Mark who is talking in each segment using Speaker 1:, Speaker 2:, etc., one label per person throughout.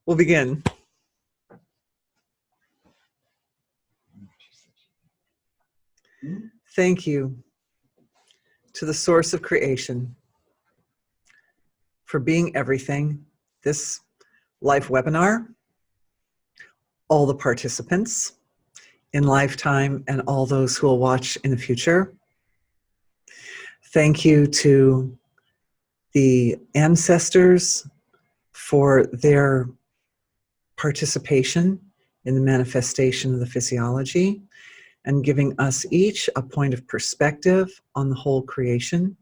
Speaker 1: We'll begin. Thank you to the source of creation for being everything, this live webinar, all the participants in lifetime, and all those who will watch in the future. Thank you to the ancestors for their participation in the manifestation of the physiology and giving us each a point of perspective on the whole creation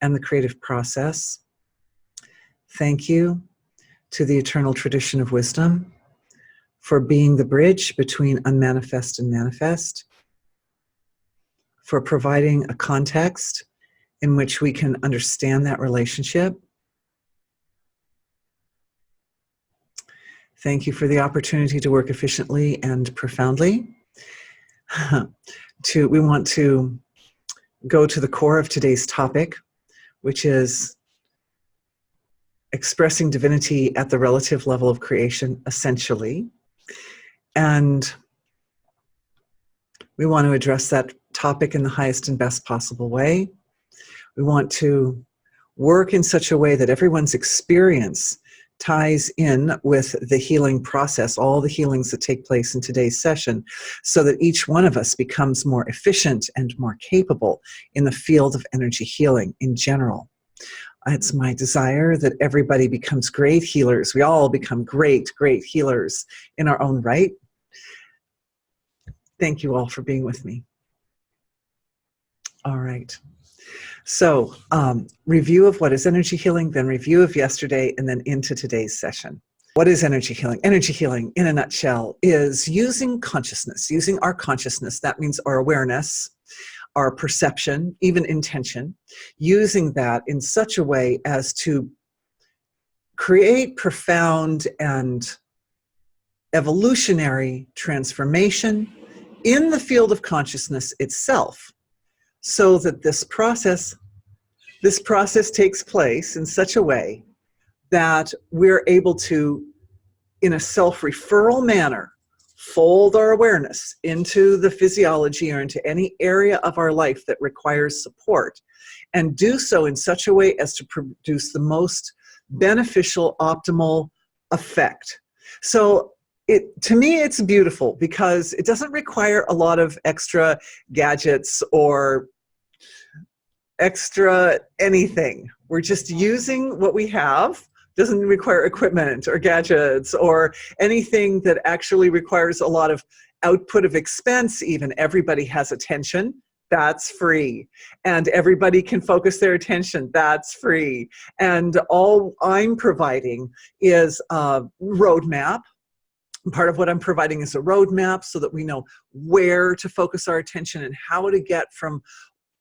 Speaker 1: and the creative process. Thank you to the eternal tradition of wisdom for being the bridge between unmanifest and manifest, for providing a context in which we can understand that relationship. Thank you for the opportunity to work efficiently and profoundly. We want to go to the core of today's topic, which is expressing divinity at the relative level of creation, essentially. And we want to address that topic in the highest and best possible way. We want to work in such a way that everyone's experience ties in with the healing process, all the healings that take place in today's session, so that each one of us becomes more efficient and more capable in the field of energy healing in general. It's my desire that everybody becomes great healers. We all become great, great healers in our own right. Thank you all for being with me. All right. So, review of what is energy healing, then review of yesterday, and then into today's session. What is energy healing? Energy healing, in a nutshell, is using consciousness, using our consciousness. That means our awareness, our perception, even intention, using that in such a way as to create profound and evolutionary transformation in the field of consciousness itself, so that this process takes place in such a way that we're able to, in a self-referral manner, fold our awareness into the physiology or into any area of our life that requires support, and do so in such a way as to produce the most beneficial, optimal effect. So to me, it's beautiful because it doesn't require a lot of extra gadgets or extra anything. We're just using what we have. Doesn't require equipment or gadgets or anything that actually requires a lot of output of expense even. Everybody has attention. That's free. And everybody can focus their attention. That's free. And all I'm providing is a roadmap. Part of what I'm providing is a roadmap so that we know where to focus our attention and how to get from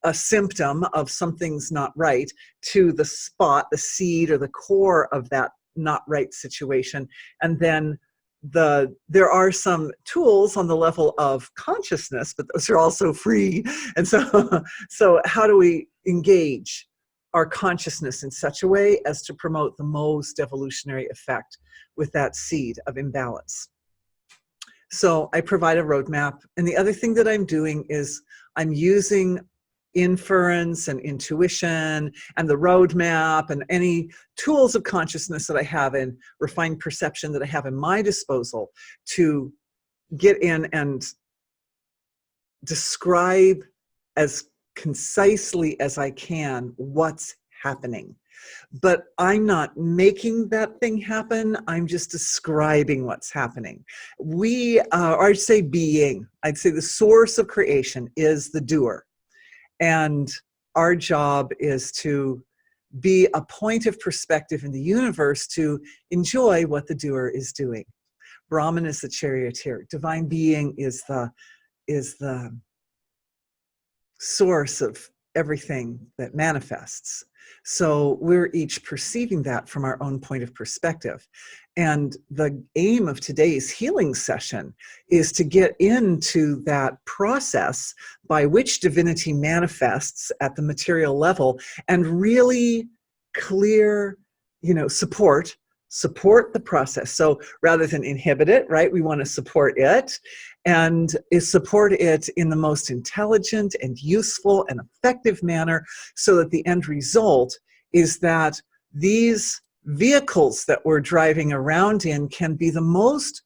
Speaker 1: a symptom of something's not right to the spot, the seed, or the core of that not right situation. And then there are some tools on the level of consciousness, but those are also free. And so how do we engage our consciousness in such a way as to promote the most evolutionary effect with that seed of imbalance? So I provide a roadmap. And the other thing that I'm doing is I'm using inference and intuition and the roadmap and any tools of consciousness that I have and refined perception that I have in my disposal to get in and describe as concisely as I can what's happening. But I'm not making that thing happen. I'm just describing what's happening. I'd say the source of creation is the doer. And our job is to be a point of perspective in the universe to enjoy what the doer is doing. Brahman is the charioteer. Divine being is the source of everything that manifests. So we're each perceiving that from our own point of perspective. And the aim of today's healing session is to get into that process by which divinity manifests at the material level and really clear, support support the process. So rather than inhibit it, right, we want to support it, and support it in the most intelligent and useful and effective manner, so that the end result is that these vehicles that we're driving around in can be the most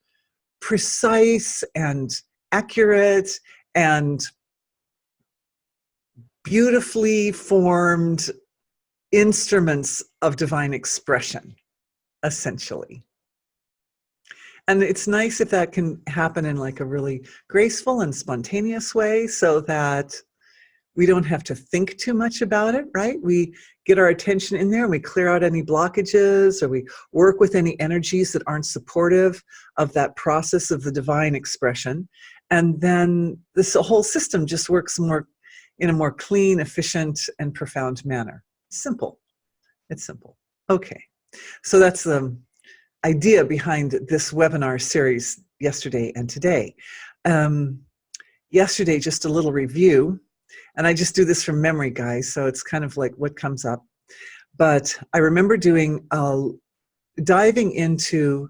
Speaker 1: precise and accurate and beautifully formed instruments of divine expression, essentially. And it's nice if that can happen in like a really graceful and spontaneous way, so that we don't have to think too much about it, right? We get our attention in there and we clear out any blockages, or we work with any energies that aren't supportive of that process of the divine expression. And then this whole system just works more in a more clean, efficient, and profound manner. Simple. It's simple. Okay. So that's the idea behind this webinar series yesterday and today. Yesterday, just a little review, and I just do this from memory, guys, so it's kind of like what comes up. But I remember doing diving into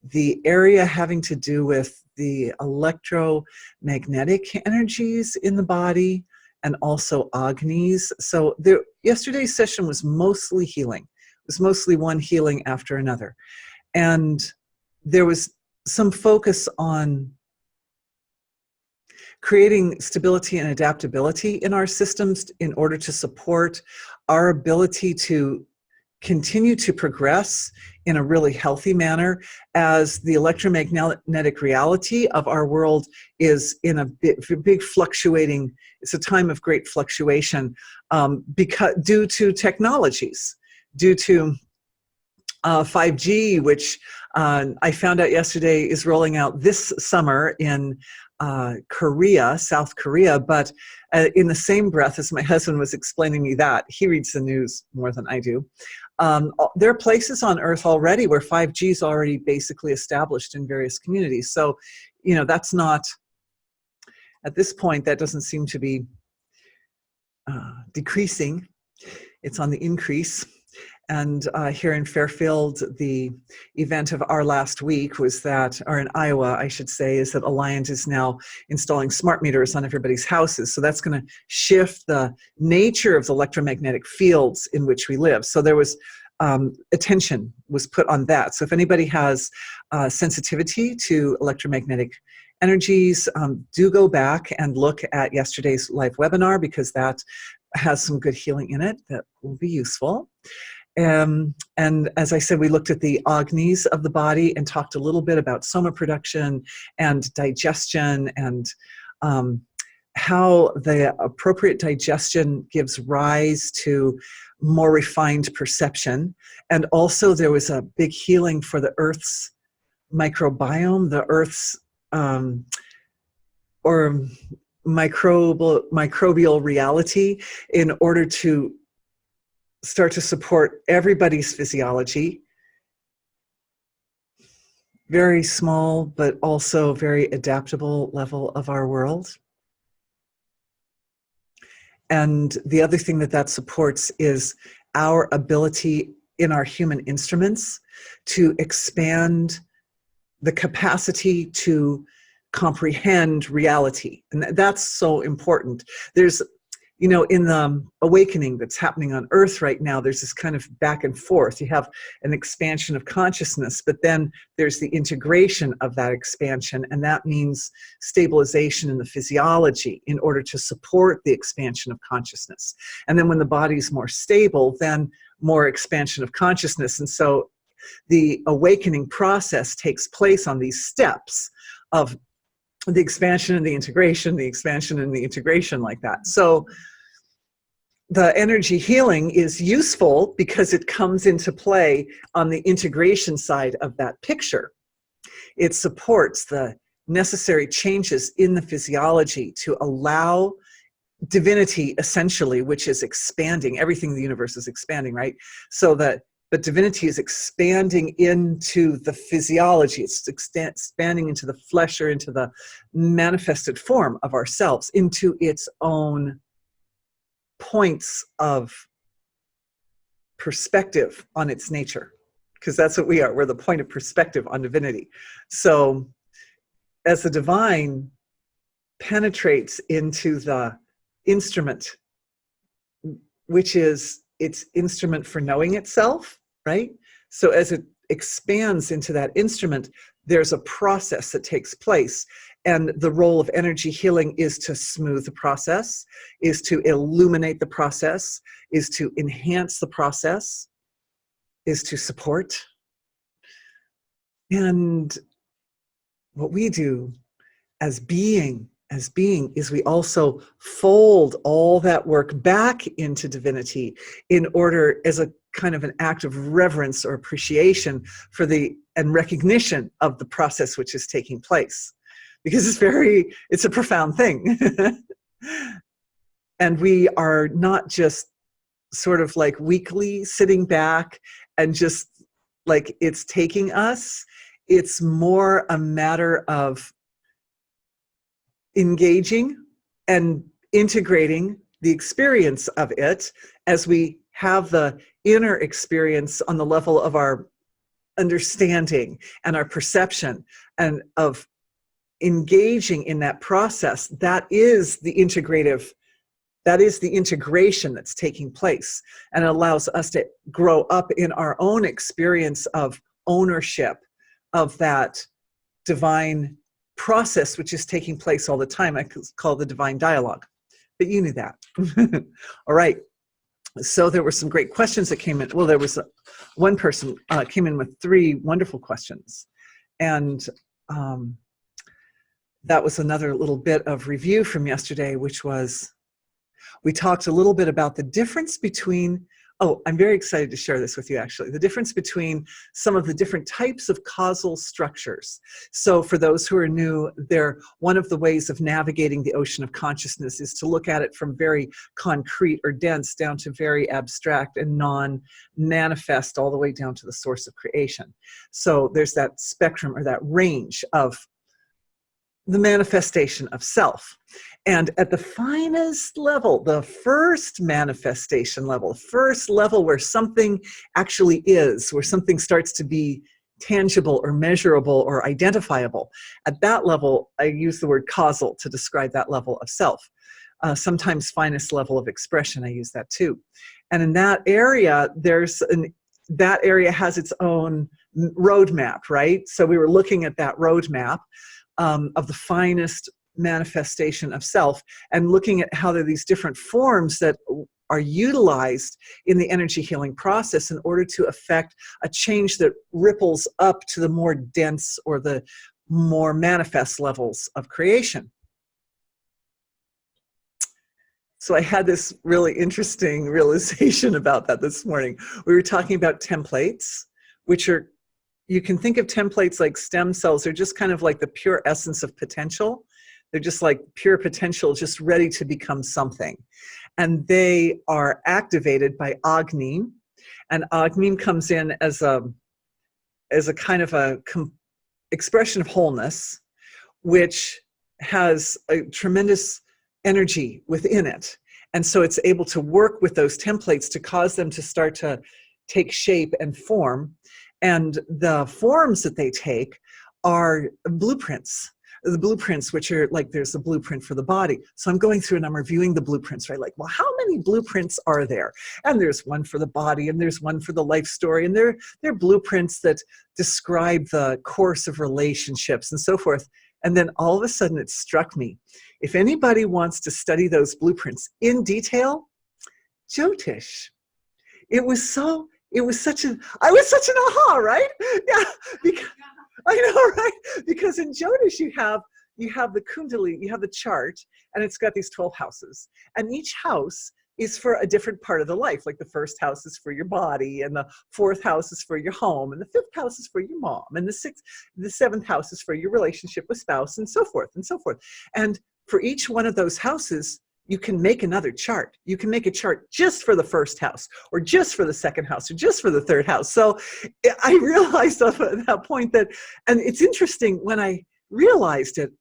Speaker 1: the area having to do with the electromagnetic energies in the body, and also Agnis. So yesterday's session was mostly healing. It was mostly one healing after another. And there was some focus on creating stability and adaptability in our systems in order to support our ability to continue to progress in a really healthy manner, as the electromagnetic reality of our world is in a big fluctuating, it's a time of great fluctuation, due to technologies, due to 5G, which I found out yesterday is rolling out this summer in Korea, South Korea, but in the same breath as my husband was explaining me that, he reads the news more than I do, there are places on Earth already where 5G is already basically established in various communities. So, you know, that's not, at this point, that doesn't seem to be decreasing. It's on the increase. And here in Fairfield, the event of our last week was that, or in Iowa, I should say, is that Alliant is now installing smart meters on everybody's houses. So that's going to shift the nature of the electromagnetic fields in which we live. So there was attention was put on that. So if anybody has sensitivity to electromagnetic energies, do go back and look at yesterday's live webinar, because that has some good healing in it that will be useful. And as I said, we looked at the Agnis of the body and talked a little bit about soma production and digestion, and how the appropriate digestion gives rise to more refined perception. And also there was a big healing for the Earth's microbiome, the Earth's or microbial reality, in order to start to support everybody's physiology. Very small, but also very adaptable level of our world. And the other thing that supports is our ability in our human instruments to expand the capacity to comprehend reality. And that's so important. There's, you know, in the awakening that's happening on Earth right now, there's this kind of back and forth. You have an expansion of consciousness, but then there's the integration of that expansion, and that means stabilization in the physiology in order to support the expansion of consciousness. And then when the body's more stable, then more expansion of consciousness. And so the awakening process takes place on these steps of the expansion and the integration, the expansion and the integration, like that. So the energy healing is useful because it comes into play on the integration side of that picture. It supports the necessary changes in the physiology to allow divinity, essentially, which is expanding. Everything in the universe is expanding, right? So that but divinity is expanding into the physiology. It's expanding into the flesh, or into the manifested form of ourselves, into its own points of perspective on its nature. because that's what we are. We're the point of perspective on divinity. So as the divine penetrates into the instrument, which is its instrument for knowing itself, right? So as it expands into that instrument, there's a process that takes place. And the role of energy healing is to smooth the process, is to illuminate the process, is to enhance the process, is to support. And what we do as being is we also fold all that work back into divinity in order, as a kind of an act of reverence or appreciation for and recognition of the process which is taking place. Because it's a profound thing. And we are not just sort of like weakly sitting back and just like it's taking us. It's more a matter of engaging and integrating the experience of it as we have the inner experience on the level of our understanding and our perception, and of engaging in that process. That is the integration that's taking place, and it allows us to grow up in our own experience of ownership of that divine process, which is taking place all the time. I call the divine dialogue, but you knew that. All right. So there were some great questions that came in. Well, there was one person came in with 3 wonderful questions. And that was another little bit of review from yesterday, which was, we talked a little bit about the difference between, I'm very excited to share this with you actually, the difference between some of the different types of causal structures. So for those who are new, one of the ways of navigating the ocean of consciousness is to look at it from very concrete or dense down to very abstract and non-manifest, all the way down to the source of creation. So there's that spectrum or that range of the manifestation of self. And at the finest level, the first manifestation level, first level where something actually is, where something starts to be tangible or measurable or identifiable, at that level, I use the word causal to describe that level of self. Sometimes finest level of expression, I use that too. And in that area, that area has its own roadmap, right? So we were looking at that roadmap of the finest manifestation of self, and looking at how there are these different forms that are utilized in the energy healing process in order to affect a change that ripples up to the more dense or the more manifest levels of creation. So I had this really interesting realization about that this morning. We were talking about templates, which are, you can think of templates like stem cells. They're just kind of like the pure essence of potential. They're just like pure potential, just ready to become something. And they are activated by Agni. And Agni comes in as a kind of a expression of wholeness, which has a tremendous energy within it. And so it's able to work with those templates to cause them to start to take shape and form. And the forms that they take are blueprints. The blueprints, which are like, there's a blueprint for the body. So I'm going through and I'm reviewing the blueprints, right? Like, well, how many blueprints are there? And there's one for the body, and there's one for the life story. And they're blueprints that describe the course of relationships and so forth. And then all of a sudden it struck me, if anybody wants to study those blueprints in detail, Jyotish. I was such an aha, right? Yeah, because, I know, right? Because in Jyotish you have the Kundalini, you have the chart, and it's got these 12 houses. And each house is for a different part of the life. Like the first house is for your body, and the 4th house is for your home, and the 5th house is for your mom, and the 7th house is for your relationship with spouse, and so forth and so forth. And for each one of those houses, you can make another chart. You can make a chart just for the 1st house, or just for the 2nd house, or just for the 3rd house. So I realized at that point that, and it's interesting, when I realized it,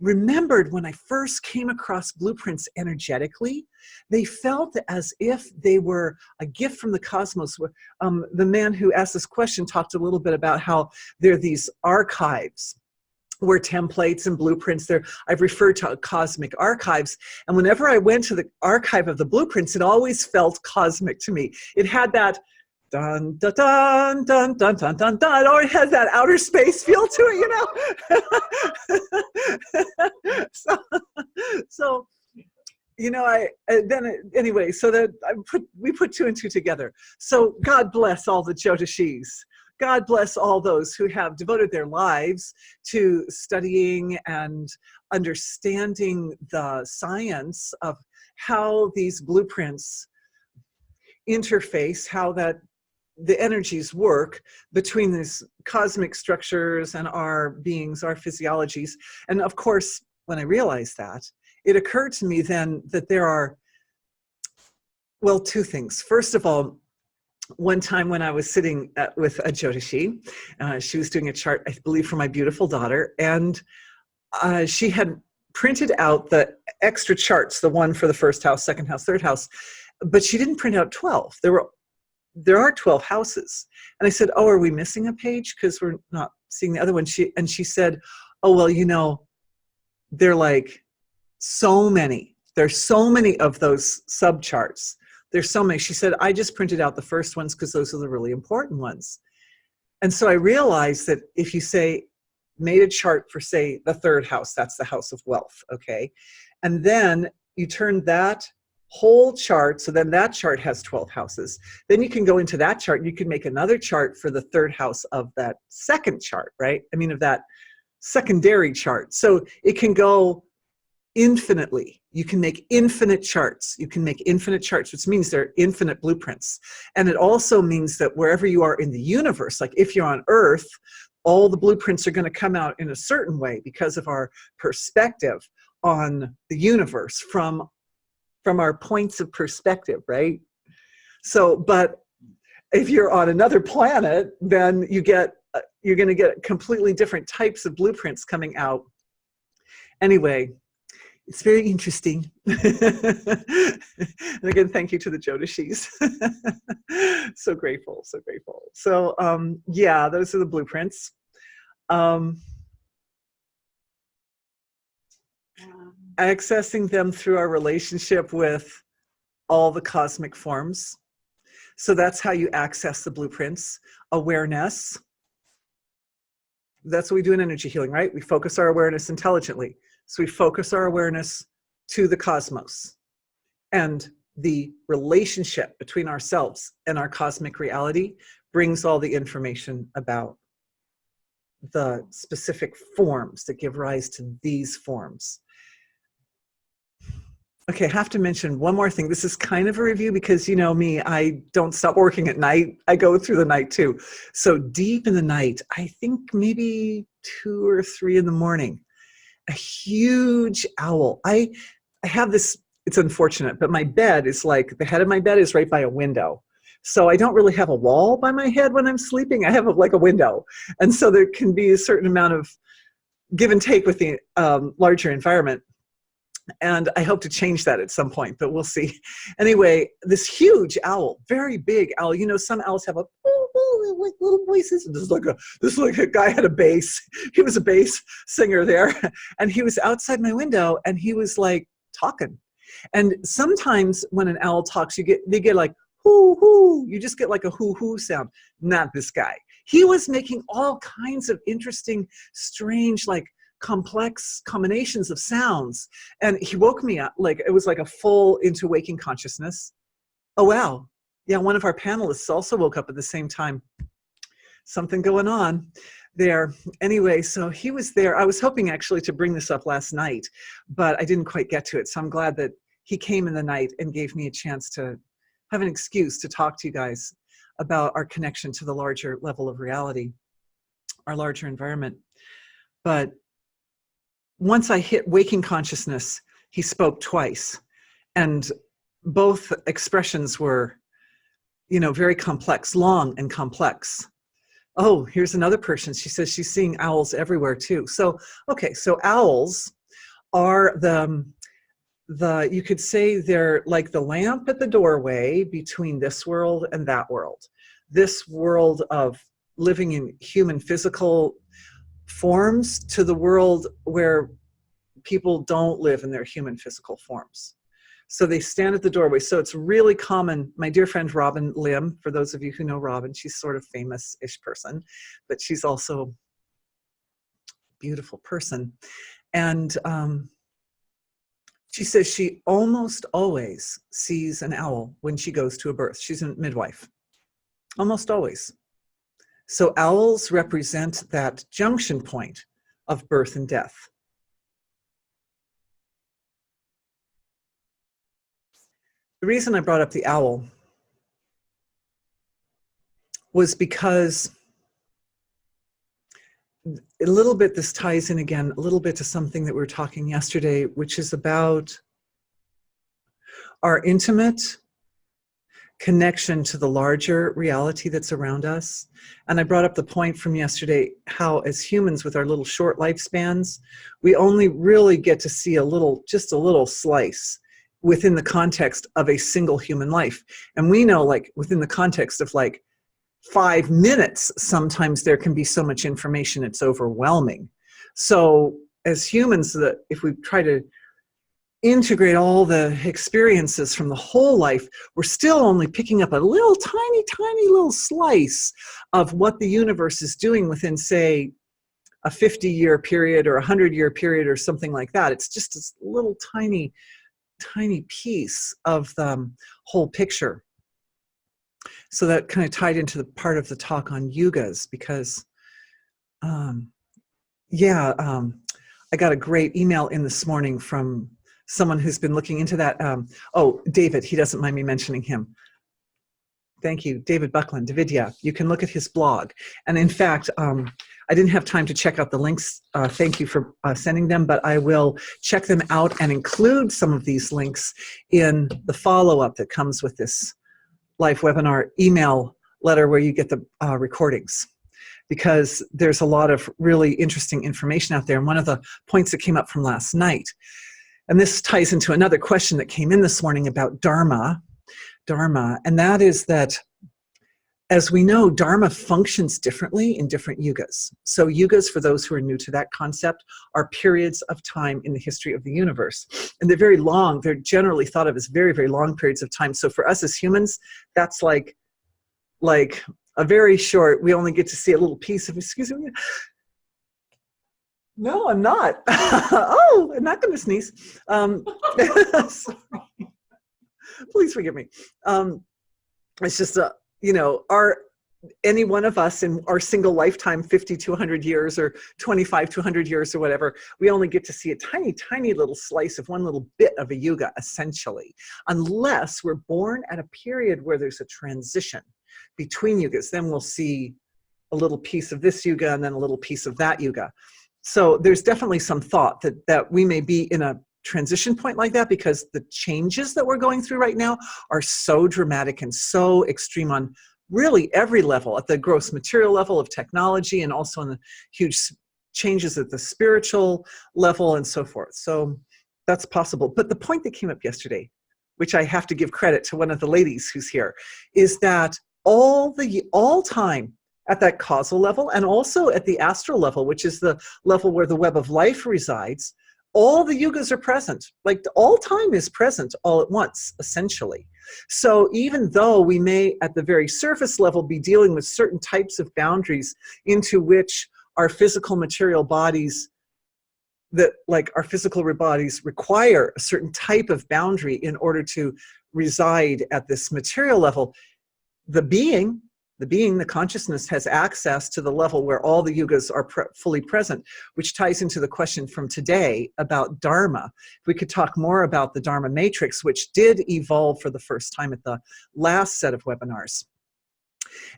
Speaker 1: remembered when I first came across blueprints energetically, they felt as if they were a gift from the cosmos. The man who asked this question talked a little bit about how there are these archives where templates and blueprints there. I've referred to cosmic archives. And whenever I went to the archive of the blueprints, it always felt cosmic to me. It had that dun, dun, dun, dun, dun, dun, dun, dun, or it has that outer space feel to it, so anyway, so that we put two and two together. So God bless all the Jyotishis. God bless all those who have devoted their lives to studying and understanding the science of how these blueprints interface, how that the energies work between these cosmic structures and our beings, our physiologies. And of course, when I realized that, it occurred to me then that there are, well, two things. First of all, one time when I was sitting with a Jyotishi, she was doing a chart, I believe, for my beautiful daughter, and she had printed out the extra charts, the one for the first house, second house, third house, but she didn't print out 12. There are 12 houses. And I said, oh, are we missing a page? Because we're not seeing the other one. She said, oh, well, they're like so many. There's so many of those subcharts. There's so many. She said, I just printed out the first ones because those are the really important ones. And so I realized that if you say, made a chart for, say, the third house, that's the house of wealth, okay? And then you turn that whole chart, so then that chart has 12 houses. Then you can go into that chart and you can make another chart for the third house of that second chart, right? I mean, of that secondary chart. So it can go infinitely. You can make infinite charts. You can make infinite charts, which means there are infinite blueprints. And it also means that wherever you are in the universe, like if you're on Earth, all the blueprints are going to come out in a certain way because of our perspective on the universe from our points of perspective, right? So, but if you're on another planet, then you're going to get completely different types of blueprints coming out. Anyway, it's very interesting. And again, thank you to the Jyotishis. So grateful, so grateful. So yeah, those are the blueprints. Accessing them through our relationship with all the cosmic forms. So that's how you access the blueprints. Awareness. That's what we do in energy healing, right? We focus our awareness intelligently. So we focus our awareness to the cosmos and the relationship between ourselves and our cosmic reality brings all the information about the specific forms that give rise to these forms. Okay, I have to mention one more thing. This is kind of a review because you know me, I don't stop working at night. I go through the night too. So deep in the night, I think maybe 2 or 3 in the morning, a huge owl. I have this, it's unfortunate, but my bed is like, the head of my bed is right by a window. So I don't really have a wall by my head when I'm sleeping. I have like a window. And so there can be a certain amount of give and take with the larger environment. And I hope to change that at some point, but we'll see. Anyway, this huge owl, very big owl. You know, some owls have a like little voices. This is like a guy had a bass. He was a bass singer there, and he was outside my window, and he was like talking. And sometimes when an owl talks, they get like hoo hoo. You just get like a hoo hoo sound. Not this guy. He was making all kinds of interesting, strange, like complex combinations of sounds. And he woke me up, like it was like a full into waking consciousness. Oh, wow. Yeah, one of our panelists also woke up at the same time. Something going on there. Anyway, so he was there. I was hoping actually to bring this up last night, but I didn't quite get to it. So I'm glad that he came in the night and gave me a chance to have an excuse to talk to you guys about our connection to the larger level of reality, our larger environment. But once I hit waking consciousness, he spoke twice. And both expressions were, you know, very complex, long and complex. Oh, here's another person. She says she's seeing owls everywhere too. So, okay, so owls, are you could say they're like the lamp at the doorway between this world and that world. This world of living in human physical forms to the world where people don't live in their human physical forms. So they stand at the doorway. So it's really common. My dear friend Robin Lim, for those of you who know Robin, she's sort of famous-ish person, but she's also a beautiful person. And she says she almost always sees an owl when she goes to a birth. She's a midwife, almost always. So owls represent that junction point of birth and death. The reason I brought up the owl was because a little bit, this ties in again, a little bit to something that we were talking yesterday, which is about our intimate connection to the larger reality that's around us. And I brought up the point from yesterday, how as humans with our little short lifespans, we only really get to see just a little slice within the context of a single human life. And we know, like, within the context of like 5 minutes, sometimes there can be so much information, it's overwhelming. So as humans, if we try to integrate all the experiences from the whole life, we're still only picking up a little tiny little slice of what the universe is doing within, say, a 50-year period or a 100-year period or something like that. It's just this little tiny piece of the whole picture. So that kind of tied into the part of the talk on Yugas, because I got a great email in this morning from someone who's been looking into that. David, he doesn't mind me mentioning him. Thank you, David Buckland, Davidya. You can look at his blog. And in fact, I didn't have time to check out the links. Thank you for sending them, but I will check them out and include some of these links in the follow-up that comes with this live webinar email letter where you get the recordings, because there's a lot of really interesting information out there. And one of the points that came up from last night, and this ties into another question that came in this morning about Dharma, and that is that, as we know, Dharma functions differently in different yugas. So yugas, for those who are new to that concept, are periods of time in the history of the universe. And they're very long. They're generally thought of as very, very long periods of time. So for us as humans, that's like a very short, we only get to see a little piece of, excuse me. No, I'm not. Oh, I'm not going to sneeze. Sorry. Please forgive me. It's just any one of us in our single lifetime, 50 to 100 years or 25 to 100 years or whatever, we only get to see a tiny little slice of one little bit of a yuga, essentially, unless we're born at a period where there's a transition between yugas. Then we'll see a little piece of this yuga and then a little piece of that yuga. So there's definitely some thought that we may be in a transition point like that, because the changes that we're going through right now are so dramatic and so extreme on really every level, at the gross material level of technology, and also in the huge changes at the spiritual level and so forth. So that's possible. But the point that came up yesterday, which I have to give credit to one of the ladies who's here, is that all time at that causal level, and also at the astral level, which is the level where the web of life resides, all the yugas are present. Like, all time is present all at once, essentially. So even though we may, at the very surface level, be dealing with certain types of boundaries into which our physical material bodies, our physical bodies require a certain type of boundary in order to reside at this material level, the consciousness has access to the level where all the yugas are fully present, which ties into the question from today about Dharma. If we could talk more about the Dharma matrix, which did evolve for the first time at the last set of webinars.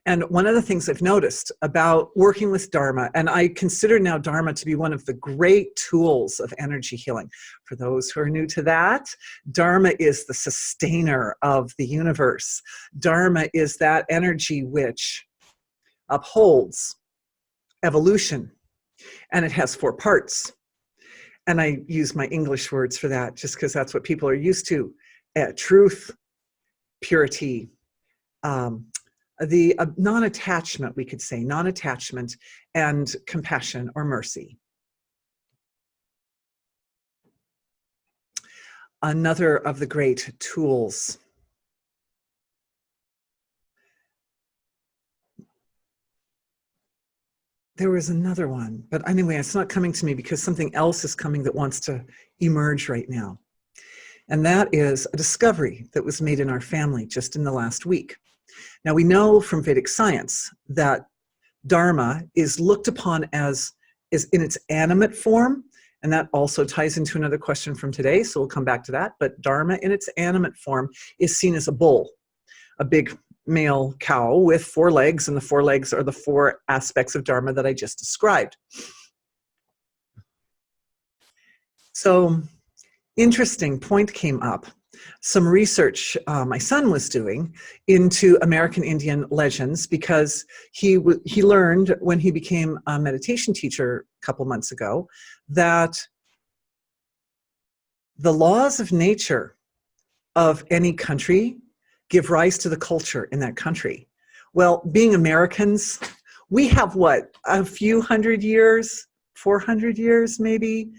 Speaker 1: And one of the things I've noticed about working with Dharma, and I consider now Dharma to be one of the great tools of energy healing. For those who are new to that, Dharma is the sustainer of the universe. Dharma is that energy which upholds evolution, and it has 4 parts. and I use my English words for that just because that's what people are used to. Truth, purity, the non-attachment, we could say, non-attachment, and compassion or mercy. Another of the great tools. There was another one, but anyway, it's not coming to me because something else is coming that wants to emerge right now. And that is a discovery that was made in our family just in the last week. Now, we know from Vedic science that Dharma is looked upon as in its animate form, and that also ties into another question from today, so we'll come back to that. But Dharma in its animate form is seen as a bull, a big male cow with 4 legs, and the 4 legs are the 4 aspects of Dharma that I just described. So, interesting point came up. Some research my son was doing into American Indian legends, because he learned when he became a meditation teacher a couple months ago that the laws of nature of any country give rise to the culture in that country. Well, being Americans, we have what, a few hundred years, 400 years maybe,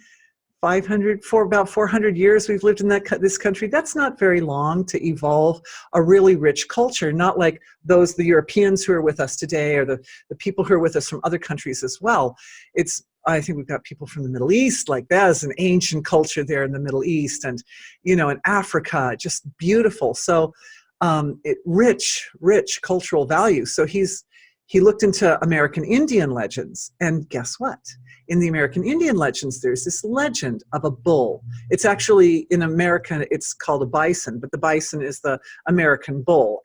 Speaker 1: 500, for about 400 years we've lived in this country. That's not very long to evolve a really rich culture, not like the Europeans who are with us today, or the people who are with us from other countries as well. I think we've got people from the Middle East, like there's an ancient culture there in the Middle East, and in Africa, just beautiful. So rich cultural value. So he looked into American Indian legends, and guess what? In the American Indian legends, there's this legend of a bull. It's actually, in America, it's called a bison, but the bison is the American bull,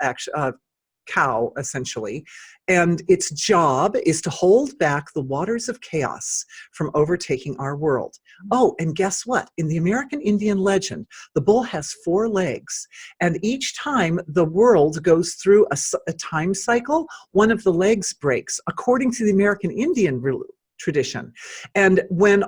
Speaker 1: cow, essentially. And its job is to hold back the waters of chaos from overtaking our world. Oh, and guess what? In the American Indian legend, the bull has 4 legs, and each time the world goes through a time cycle, one of the legs breaks, according to the American Indian tradition. And when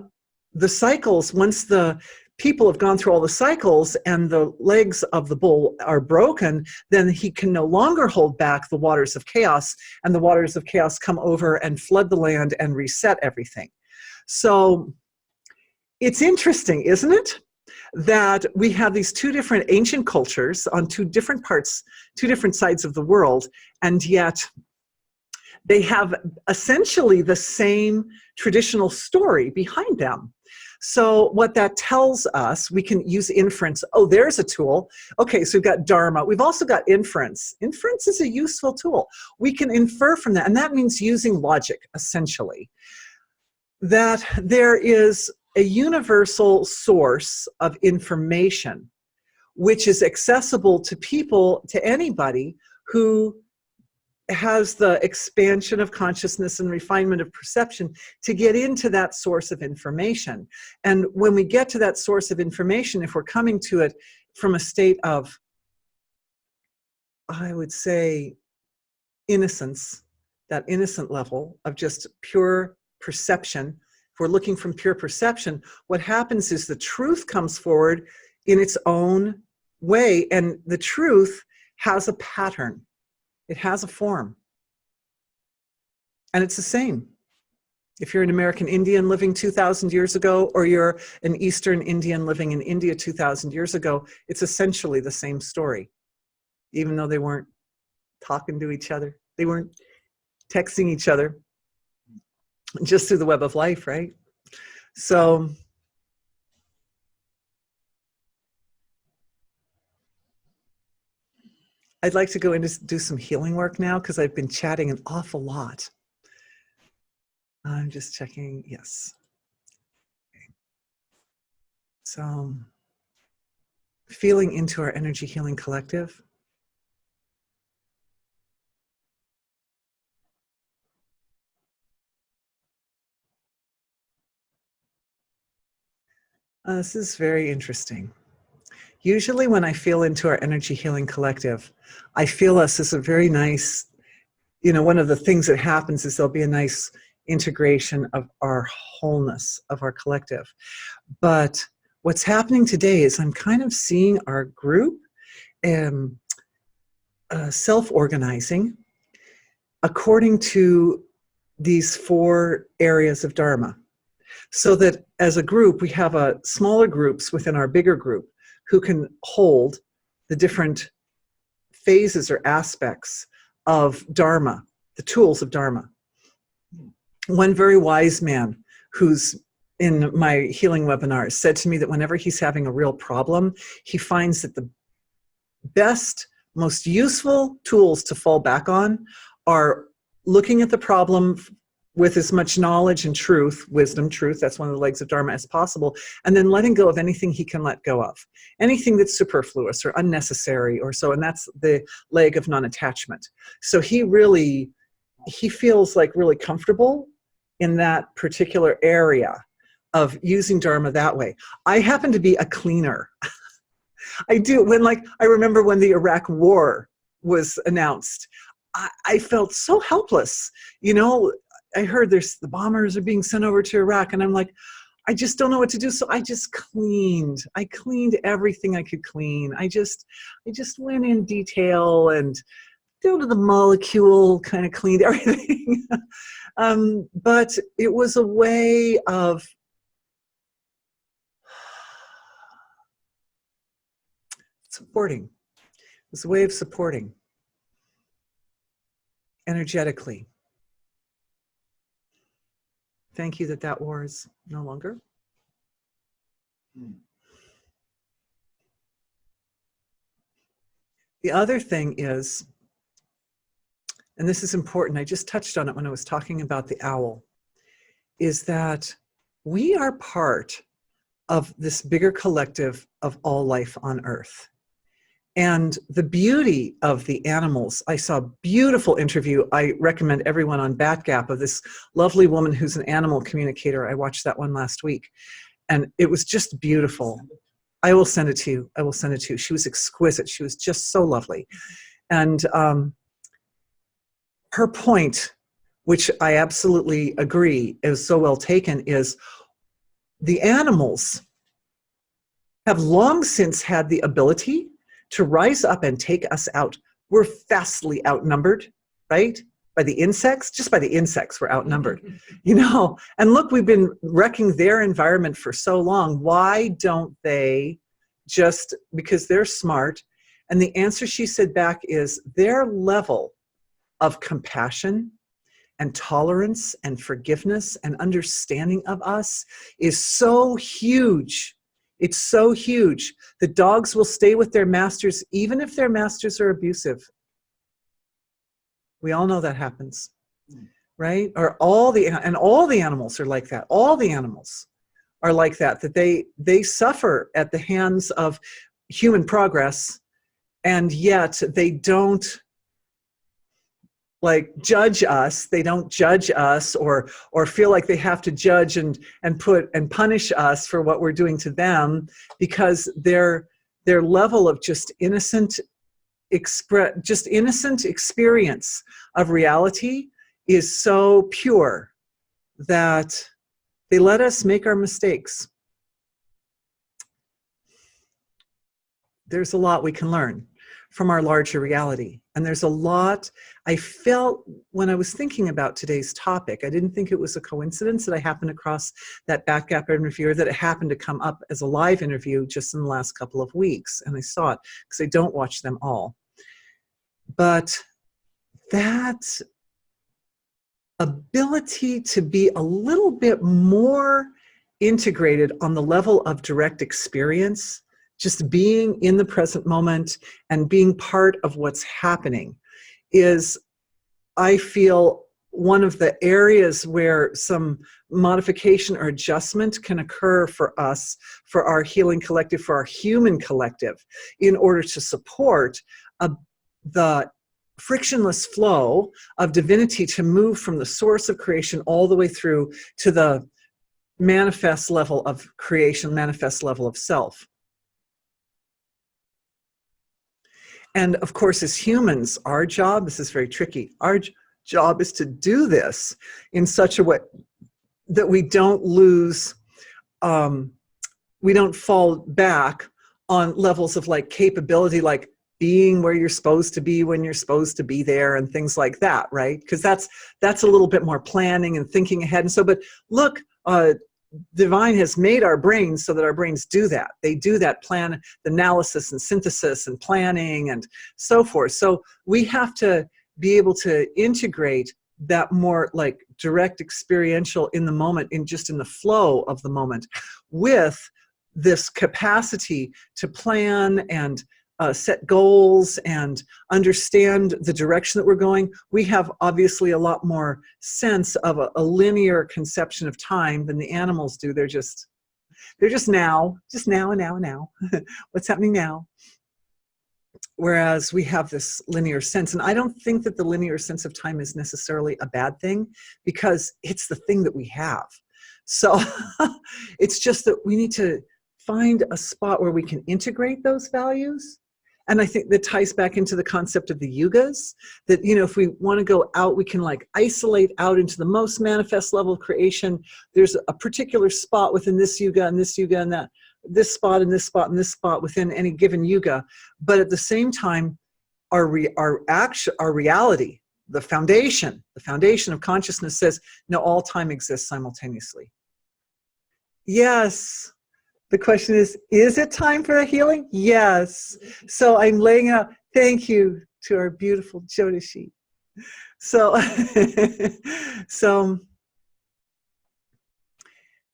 Speaker 1: the cycles, once the people have gone through all the cycles and the legs of the bull are broken, then he can no longer hold back the waters of chaos, and the waters of chaos come over and flood the land and reset everything. So it's interesting, isn't it, that we have these 2 different ancient cultures on 2 different parts, 2 different sides of the world, and yet they have essentially the same traditional story behind them. So what that tells us, we can use inference. Oh, there's a tool. Okay, so we've got Dharma. We've also got inference. Inference is a useful tool. We can infer from that, and that means using logic, essentially, that there is a universal source of information which is accessible to people, to anybody who has the expansion of consciousness and refinement of perception to get into that source of information. And when we get to that source of information, if we're coming to it from a state of, I would say, innocence, that innocent level of just pure perception, if we're looking from pure perception, what happens is the truth comes forward in its own way, and the truth has a pattern. It has a form. And it's the same. If you're an American Indian living 2,000 years ago, or you're an Eastern Indian living in India 2,000 years ago, it's essentially the same story. Even though they weren't talking to each other, they weren't texting each other, just through the web of life, right? So I'd like to go in to do some healing work now, because I've been chatting an awful lot. I'm just checking, yes. Okay. So feeling into our energy healing collective. This is very interesting. Usually when I feel into our energy healing collective, I feel us as a very nice, one of the things that happens is there'll be a nice integration of our wholeness, of our collective. But what's happening today is I'm kind of seeing our group self-organizing according to these 4 areas of Dharma. So that as a group, we have smaller groups within our bigger group who can hold the different phases or aspects of Dharma, the tools of Dharma. One very wise man who's in my healing webinars said to me that whenever he's having a real problem, he finds that the best, most useful tools to fall back on are looking at the problem with as much knowledge and truth, wisdom, truth, that's one of the legs of Dharma, as possible, and then letting go of anything he can let go of. Anything that's superfluous or unnecessary or so, and that's the leg of non-attachment. So he feels like really comfortable in that particular area of using Dharma that way. I happen to be a cleaner. I do. I remember when the Iraq War was announced, I felt so helpless. You know, I heard the bombers are being sent over to Iraq, and I'm like, I just don't know what to do. So I just cleaned. I cleaned everything I could clean. I just went in detail and down to the molecule, kind of cleaned everything. But it was a way of supporting. It was a way of supporting energetically. Thank you that war is no longer. The other thing is, and this is important, I just touched on it when I was talking about the owl, is that we are part of this bigger collective of all life on Earth. And the beauty of the animals, I saw a beautiful interview. I recommend everyone on Batgap of this lovely woman who's an animal communicator. I watched that one last week. And it was just beautiful. I will send it to you. I will send it to you. She was exquisite. She was just so lovely. And her point, which I absolutely agree is so well taken, is the animals have long since had the ability to rise up and take us out. We're vastly outnumbered, right? By the insects, just by the insects we're outnumbered, you know? And look, we've been wrecking their environment for so long. Why don't they just, because they're smart? And the answer she said back is their level of compassion and tolerance and forgiveness and understanding of us is so huge. It's so huge. The dogs will stay with their masters even if their masters are abusive. We all know that happens, right? Or all the animals are like that. All the animals are like that, that they suffer at the hands of human progress, and yet they don't judge us. They don't judge us or feel like they have to judge and punish us for what we're doing to them, because their level of just innocent experience of reality is so pure that they let us make our mistakes. There's a lot we can learn from our larger reality. And there's a lot I felt when I was thinking about today's topic. I didn't think it was a coincidence that I happened across that Batgap interview, or that it happened to come up as a live interview just in the last couple of weeks. And I saw it because I don't watch them all. But that ability to be a little bit more integrated on the level of direct experience, just being in the present moment and being part of what's happening, is, I feel, one of the areas where some modification or adjustment can occur for us, for our healing collective, for our human collective, in order to support the frictionless flow of divinity to move from the source of creation all the way through to the manifest level of creation, manifest level of self. And of course, as humans, our job, this is very tricky, job is to do this in such a way that we don't lose, we don't fall back on levels of like capability, like being where you're supposed to be when you're supposed to be there and things like that, right? Because that's a little bit more planning and thinking ahead. And so, but look, Divine has made our brains so that our brains do that. They do that plan, analysis and synthesis and planning and so forth. So we have to be able to integrate that more like direct experiential in the moment, in just in the flow of the moment, with this capacity to plan and set goals and understand the direction that we're going. We have obviously a lot more sense of a linear conception of time than the animals do. They're just now and now. What's happening now? Whereas we have this linear sense. And I don't think that the linear sense of time is necessarily a bad thing, because it's the thing that we have. So it's just that we need to find a spot where we can integrate those values. And I think that ties back into the concept of the Yugas, that, you know, if we want to go out, we can like isolate out into the most manifest level of creation. There's a particular spot within this Yuga and this Yuga and that, this spot and this spot and this spot within any given Yuga. But at the same time, our reality, the foundation of consciousness says, no, all time exists simultaneously. Yes. The question is it time for the healing? Yes. So I'm laying out, thank you to our beautiful Jyotishi. So, so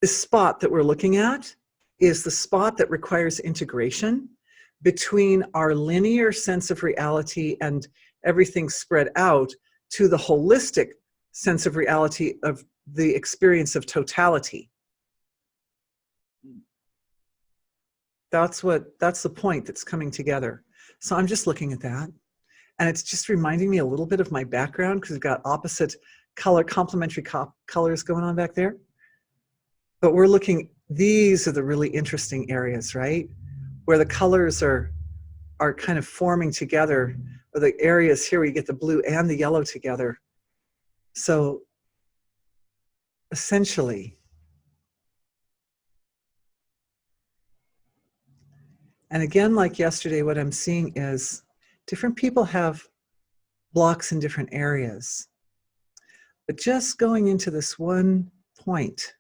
Speaker 1: the spot that we're looking at is the spot that requires integration between our linear sense of reality and everything spread out to the holistic sense of reality of the experience of totality. That's the point that's coming together. So I'm just looking at that, and it's just reminding me a little bit of my background, because we've got opposite color, complementary colors going on back there. But we're looking, these are the really interesting areas, right? Where the colors are kind of forming together, or the areas here where you get the blue and the yellow together. So essentially, and again, like yesterday, what I'm seeing is different people have blocks in different areas. But just going into this one point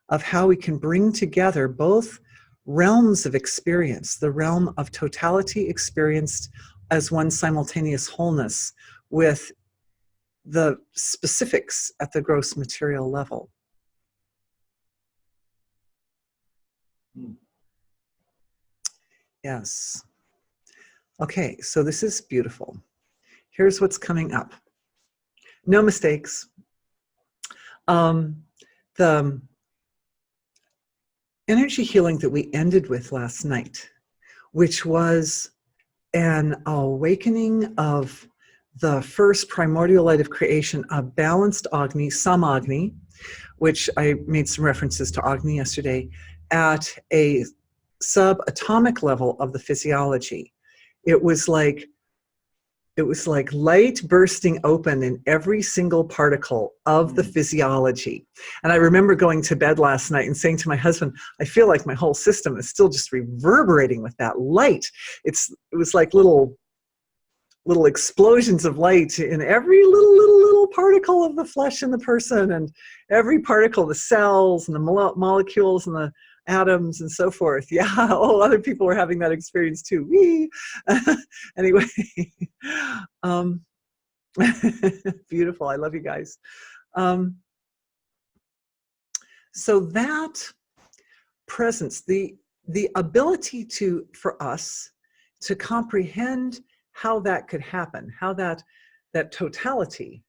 Speaker 1: of how we can bring together both realms of experience, the realm of totality experienced as one simultaneous wholeness, with the specifics at the gross material level. Yes. Okay, so this is beautiful. Here's what's coming up. No mistakes. The energy healing that we ended with last night, which was an awakening of the first primordial light of creation, a balanced Agni, Agni, which I made some references to Agni yesterday, at a subatomic level of the physiology. It was like light bursting open in every single particle of the physiology. And I remember going to bed last night and saying to my husband, I feel like my whole system is still just reverberating with that light. It was like little explosions of light in every little particle of the flesh in the person, and every particle, the cells and the molecules and the atoms and so forth. Yeah. Oh, other people were having that experience too. Whee! Anyway, beautiful. I love you guys. So that presence, the ability for us to comprehend how that could happen, how that totality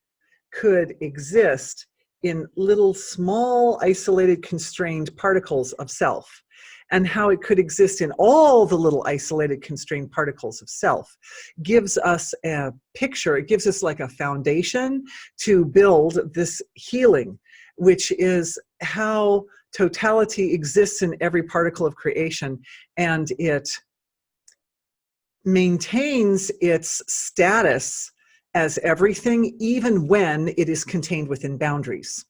Speaker 1: could exist in little small isolated constrained particles of self, and how it could exist in all the little isolated constrained particles of self, gives us a picture. It gives us like a foundation to build this healing, which is how totality exists in every particle of creation, and it maintains its status as everything, even when it is contained within boundaries.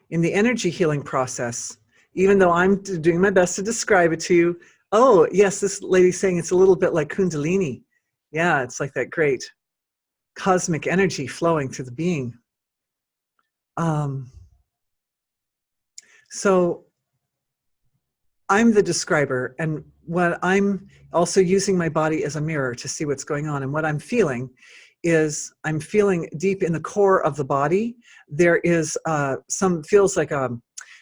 Speaker 1: In the energy healing process, even though I'm doing my best to describe it to you, oh, yes, this lady's saying it's a little bit like Kundalini. Yeah, it's like that great cosmic energy flowing through the being. So I'm the describer, and what I'm also using my body as a mirror to see what's going on. And what I'm feeling is I'm feeling deep in the core of the body. There is feels like a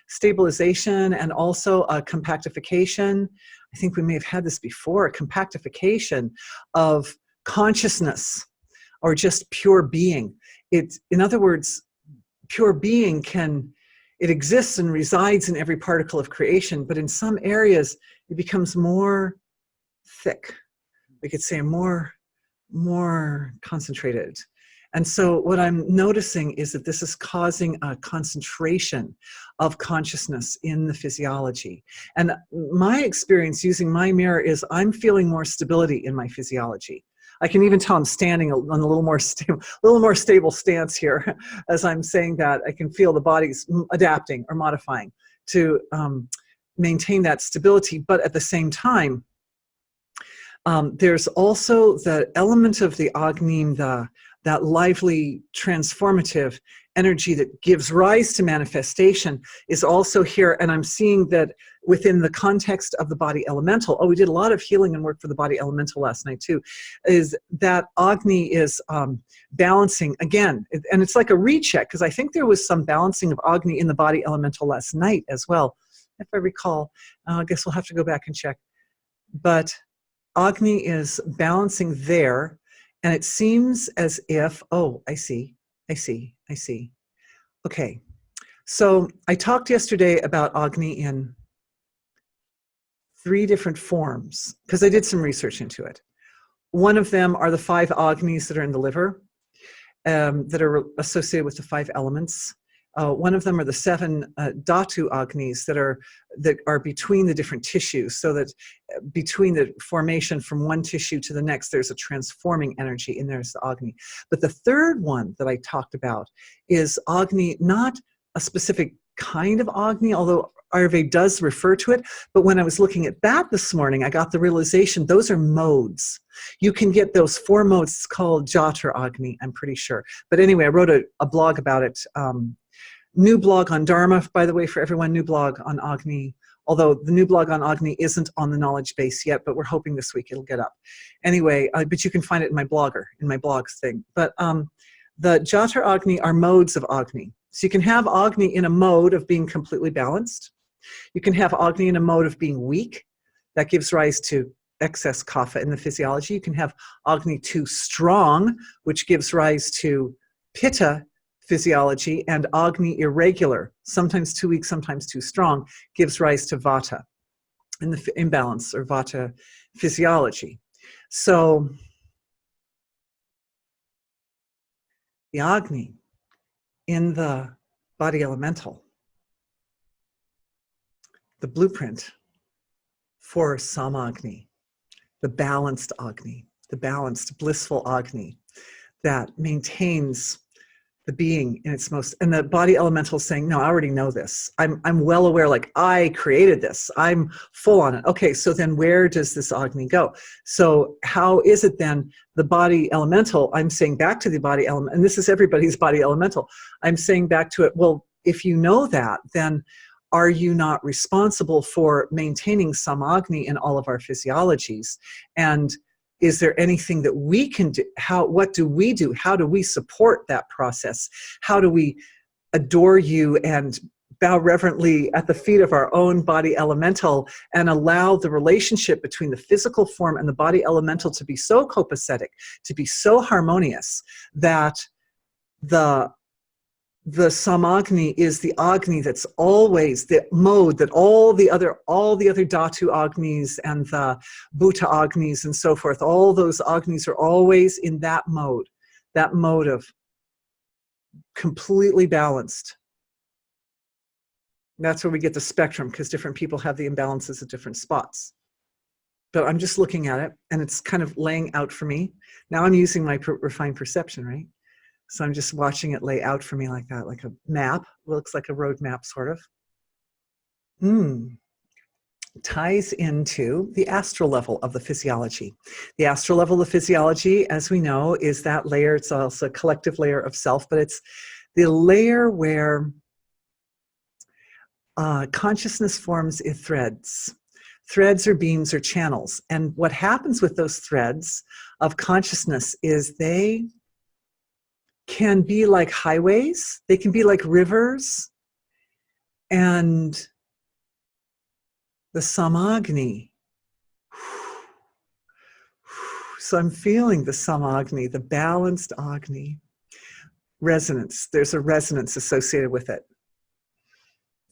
Speaker 1: stabilization and also a compactification. I think we may have had this before, a compactification of consciousness or just pure being. In other words, pure being it exists and resides in every particle of creation, but in some areas it becomes more thick. We could say more concentrated. And so what I'm noticing is that this is causing a concentration of consciousness in the physiology. And my experience using my mirror is I'm feeling more stability in my physiology. I can even tell I'm standing on a little more stable stance here. As I'm saying that, I can feel the body's adapting or modifying to maintain that stability. But at the same time, there's also the element of the Agni, that lively, transformative energy that gives rise to manifestation is also here. And I'm seeing that within the context of the body elemental, we did a lot of healing and work for the body elemental last night too, is that Agni is balancing again. And it's like a recheck, because I think there was some balancing of Agni in the body elemental last night as well, if I recall. I guess we'll have to go back and check. But Agni is balancing there, and it seems as if, I see. Okay, so I talked yesterday about Agni in 3 different forms, because I did some research into it. One of them are the 5 Agnis that are in the liver, that are associated with the 5 elements. One of them are the 7 Dhatu Agnis that are between the different tissues, so that between the formation from one tissue to the next, there's a transforming energy, and there's the Agni. But the third one that I talked about is Agni, not a specific kind of Agni, although Ayurveda does refer to it. But when I was looking at that this morning, I got the realization those are modes. You can get those 4 modes called Jatra Agni, I'm pretty sure. But anyway, I wrote a blog about it. New blog on Dharma, by the way, for everyone, new blog on Agni. Although the new blog on Agni isn't on the knowledge base yet, but we're hoping this week it'll get up. Anyway, but you can find it in my blogs thing. But the Jatra Agni are modes of Agni. So you can have Agni in a mode of being completely balanced. You can have Agni in a mode of being weak. That gives rise to excess kapha in the physiology. You can have Agni too strong, which gives rise to pitta physiology, and Agni irregular, sometimes too weak, sometimes too strong, gives rise to vata in the imbalance or vata physiology. So the Agni in the body elemental, the blueprint for Samagni, the balanced Agni, the balanced blissful Agni that maintains the being in its most, and the body elemental saying, no, I already know this. I'm well aware, like I created this. I'm full on it. Okay, so then where does this Agni go? So how is it then the body elemental, I'm saying back to the body element, and this is everybody's body elemental. I'm saying back to it, well, if you know that, then are you not responsible for maintaining some Agni in all of our physiologies? And is there anything that we can do? What do we do? How do we support that process? How do we adore you and bow reverently at the feet of our own body elemental and allow the relationship between the physical form and the body elemental to be so copacetic, to be so harmonious that the Samagni is the Agni that's always the mode that all the other Dhatu Agnis and the Bhuta Agnis and so forth, all those Agnis are always in that mode of completely balanced. That's where we get the spectrum, because different people have the imbalances at different spots. but I'm just looking at it and it's kind of laying out for me. Now I'm using my refined perception, right? So I'm just watching it lay out for me like that, like a map. Looks like a road map, sort of. Ties into the astral level of the physiology. The astral level of physiology, as we know, is that layer. It's also a collective layer of self, but it's the layer where consciousness forms in threads. Threads or beams or channels. And what happens with those threads of consciousness is they can be like highways, they can be like rivers, and the Samagni. So I'm feeling the Samagni, the balanced Agni. Resonance, there's a resonance associated with it.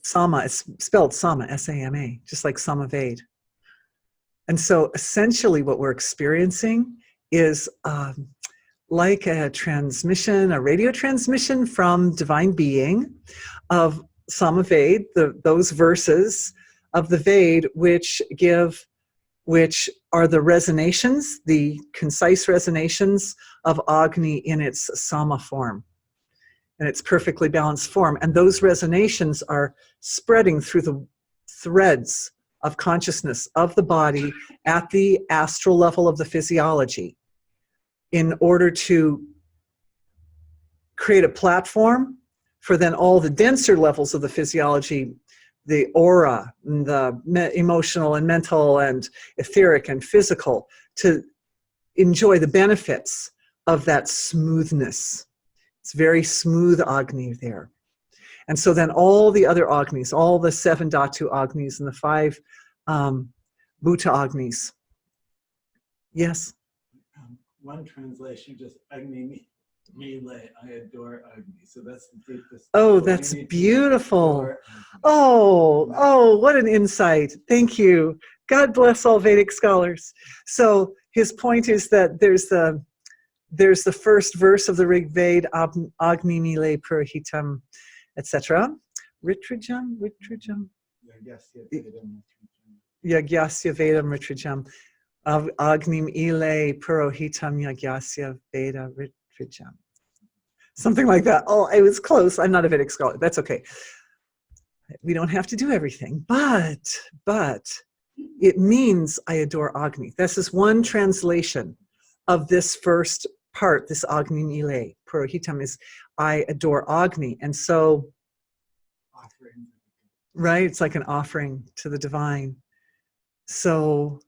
Speaker 1: Sama, it's spelled Sama, S-A-M-A, just like Samaved. And so essentially what we're experiencing is like a transmission, a radio transmission from divine being of Samaved, those verses of the Ved which are the resonations, the concise resonations of Agni in its Sama form, in its perfectly balanced form. And those resonations are spreading through the threads of consciousness of the body at the astral level of the physiology in order to create a platform for then all the denser levels of the physiology, the aura, the emotional and mental and etheric and physical, to enjoy the benefits of that smoothness. It's very smooth Agni there. And so then all the other Agnis, all the 7 Dhatu Agnis and the 5 Bhuta Agnis. Yes?
Speaker 2: One translation, just Agni Mile, I adore Agni. So that's the deepest.
Speaker 1: Oh, that's beautiful. Oh, what an insight. Thank you. God bless all Vedic scholars. So his point is that there's the first verse of the Rig Veda, Agni Mile Purahitam, etc. Ritrajam. Yagyasya Vedam Ritrajam. Agnim Ile Purohitam Yagyasya Veda Ritrajam. Something like that. Oh, I was close. I'm not a Vedic scholar. That's okay. We don't have to do everything, but it means I adore Agni. This is one translation of this first part, this Agni Nile. Purohitam is I adore Agni. And so, right, it's like an offering to the divine. So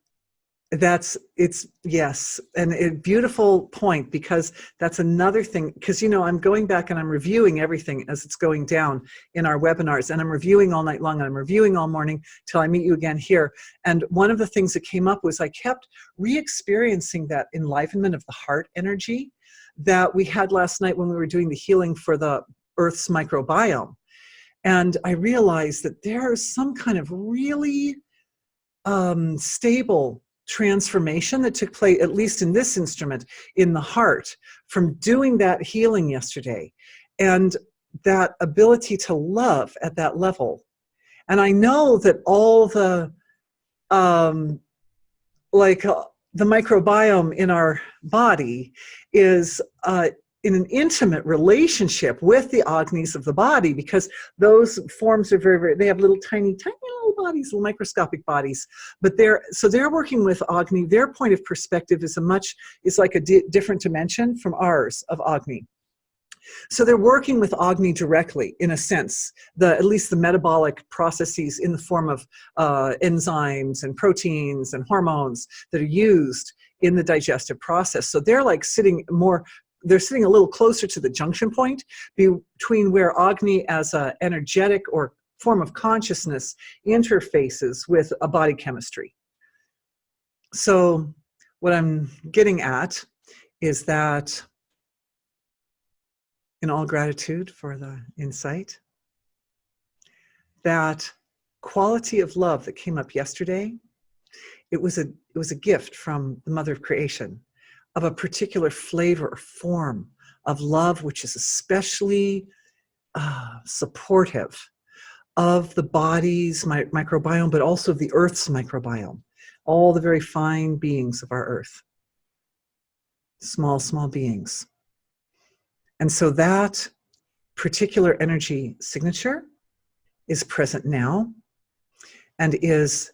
Speaker 1: yes, and a beautiful point, because that's another thing, because I'm going back and I'm reviewing everything as it's going down in our webinars, and I'm reviewing all night long, and I'm reviewing all morning till I meet you again here. And one of the things that came up was I kept re-experiencing that enlivenment of the heart energy that we had last night when we were doing the healing for the Earth's microbiome. And I realized that there is some kind of really stable transformation that took place, at least in this instrument, in the heart, from doing that healing yesterday, and that ability to love at that level. And I know that all the the microbiome in our body is in an intimate relationship with the Agnis of the body, because those forms are they have little tiny little bodies, little microscopic bodies, but they're working with Agni. Their point of perspective is like a different dimension from ours of Agni. So they're working with Agni directly, in a sense, at least the metabolic processes in the form of enzymes and proteins and hormones that are used in the digestive process. So they're like sitting a little closer to the junction point between where Agni as an energetic or form of consciousness interfaces with a body chemistry. So what I'm getting at is that, in all gratitude for the insight, that quality of love that came up yesterday, it was a gift from the Mother of Creation, of a particular flavor or form of love, which is especially supportive of the body's microbiome, but also of the Earth's microbiome. all the very fine beings of our earth. Small, small beings. And so that particular energy signature is present now and is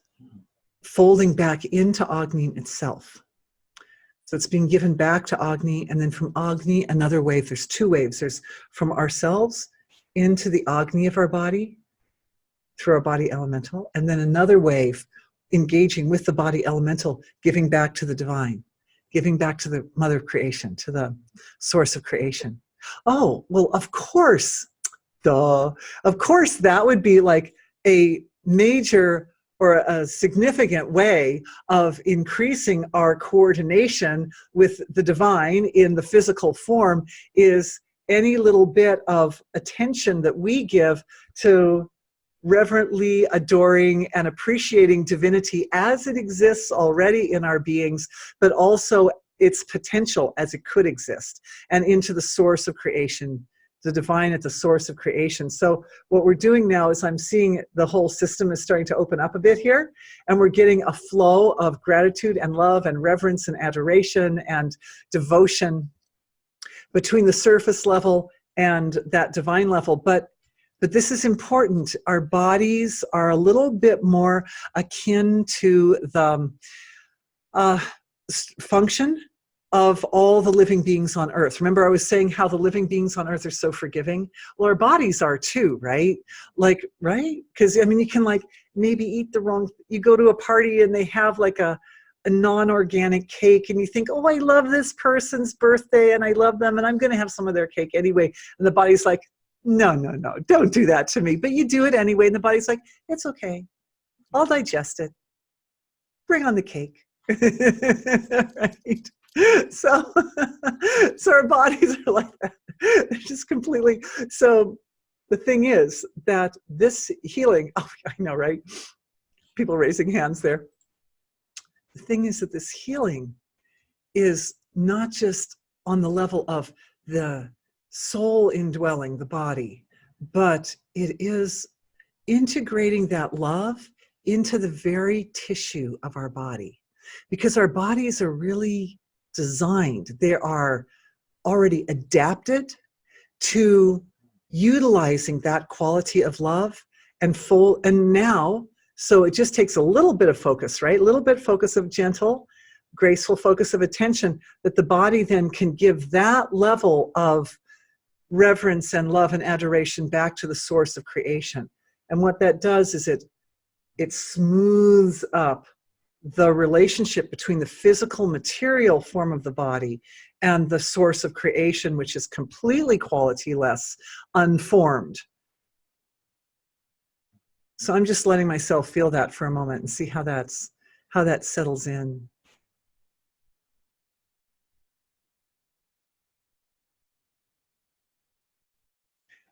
Speaker 1: folding back into Agni itself. So it's being given back to Agni, and then from Agni, another wave. There's two waves. There's from ourselves into the Agni of our body, through our body elemental, and then another wave engaging with the body elemental, giving back to the divine, giving back to the mother of creation, to the source of creation. Oh, well, of course, duh. Of course, that would be like a major or a significant way of increasing our coordination with the divine in the physical form, is any little bit of attention that we give to reverently adoring and appreciating divinity as it exists already in our beings, but also its potential as it could exist, and into the source of creation, the divine at the source of creation. So what we're doing now is I'm seeing the whole system is starting to open up a bit here, and we're getting a flow of gratitude and love and reverence and adoration and devotion between the surface level and that divine level. But this is important. Our bodies are a little bit more akin to the function of all the living beings on earth. Remember, I was saying how the living beings on earth are so forgiving? Well, our bodies are too, right? Like, right? Because, I mean, you can like maybe eat the wrong, you go to a party and they have like a non-organic cake, and you think, oh, I love this person's birthday and I love them and I'm going to have some of their cake anyway. And the body's like, no, no, no, don't do that to me. But you do it anyway. And the body's like, it's okay. I'll digest it. Bring on the cake. Right? So our bodies are like that. They're just completely. So the thing is that this healing, oh, I know, right? People raising hands there. The thing is that this healing is not just on the level of the soul indwelling the body, but it is integrating that love into the very tissue of our body, because our bodies are really designed, they are already adapted to utilizing that quality of love and full. And now, so it just takes a little bit of focus, right? A little bit focus of gentle, graceful focus of attention, that the body then can give that level of reverence and love and adoration back to the source of creation. And what that does is it smooths up the relationship between the physical material form of the body and the source of creation, which is completely qualityless, unformed. So I'm just letting myself feel that for a moment and see how that settles in.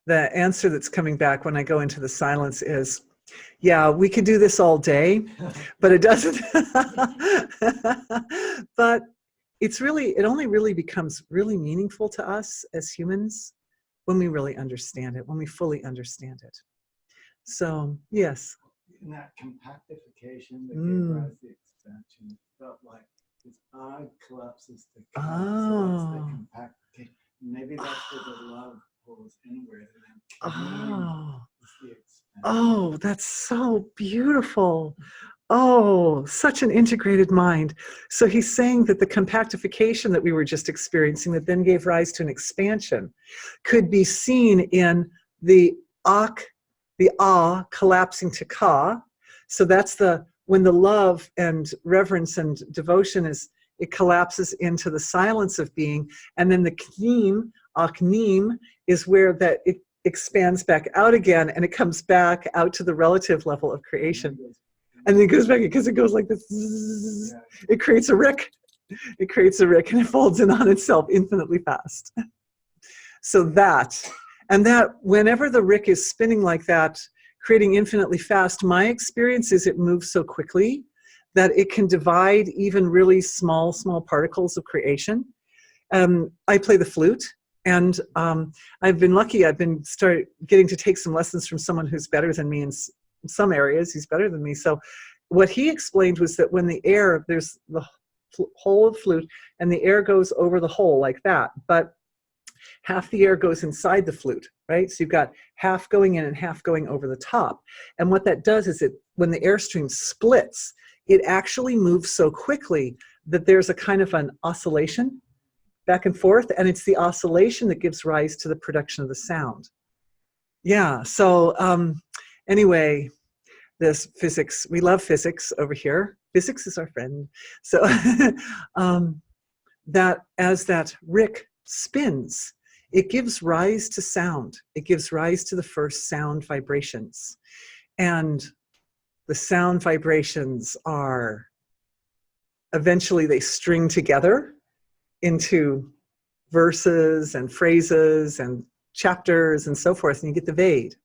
Speaker 1: The answer that's coming back when I go into the silence is, yeah, we could do this all day, but it doesn't. But it only really becomes really meaningful to us as humans when we really understand it, when we fully understand it. So, yes.
Speaker 2: In that compactification that gave rise to the expansion, it felt like this odd collapses to collapse. So that's the compactification. Maybe that's where the love pulls inward.
Speaker 1: Oh, that's so beautiful. Oh, such an integrated mind. So he's saying that the compactification that we were just experiencing that then gave rise to an expansion could be seen in the ah collapsing to ka. So that's when the love and reverence and devotion it collapses into the silence of being. And then the kneem, akneem, is where that it expands back out again, and it comes back out to the relative level of creation. And then it goes back, because it goes like this. It creates a rick. It creates a rick, and it folds in on itself infinitely fast. So that whenever the rick is spinning like that, creating infinitely fast, my experience is it moves so quickly that it can divide even really small particles of creation. I play the flute. And I've been lucky. I've been getting to take some lessons from someone who's better than me in some areas. He's better than me. So what he explained was that when the air, there's the hole of the flute, and the air goes over the hole like that, but half the air goes inside the flute, right? So you've got half going in and half going over the top. And what that does is when the airstream splits, it actually moves so quickly that there's a kind of an oscillation back and forth, and it's the oscillation that gives rise to the production of the sound. Yeah, so anyway, this physics, we love physics over here. Physics is our friend. So that as that rick spins, it gives rise to sound. It gives rise to the first sound vibrations. And the sound vibrations are, eventually they string together into verses and phrases and chapters and so forth, and you get the Veda.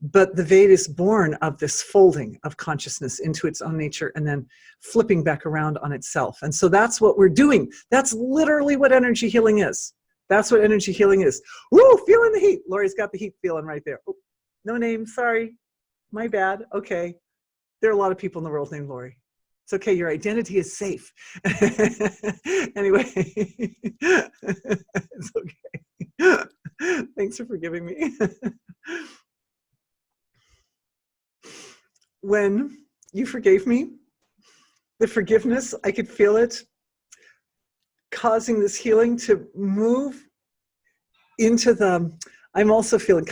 Speaker 1: But the Veda is born of this folding of consciousness into its own nature and then flipping back around on itself. And so that's what we're doing. That's literally what energy healing is. That's what energy healing is. Woo, feeling the heat. Lori's got the heat feeling right there. Oh, no name, sorry. My bad. Okay. There are a lot of people in the world named Lori. It's okay, your identity is safe. Anyway, it's okay. Thanks for forgiving me. When you forgave me, the forgiveness, I could feel it causing this healing to move into the, I'm also feeling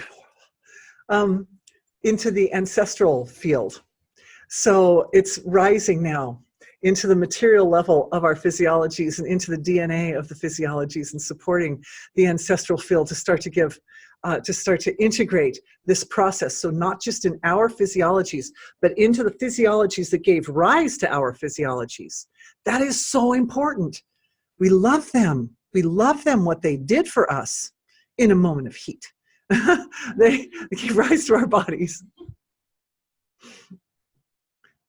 Speaker 1: into the ancestral field. So it's rising now into the material level of our physiologies and into the DNA of the physiologies and supporting the ancestral field to start to give, to start to integrate this process. So not just in our physiologies, but into the physiologies that gave rise to our physiologies. That is so important. We love them. We love them, what they did for us in a moment of heat. They gave rise to our bodies.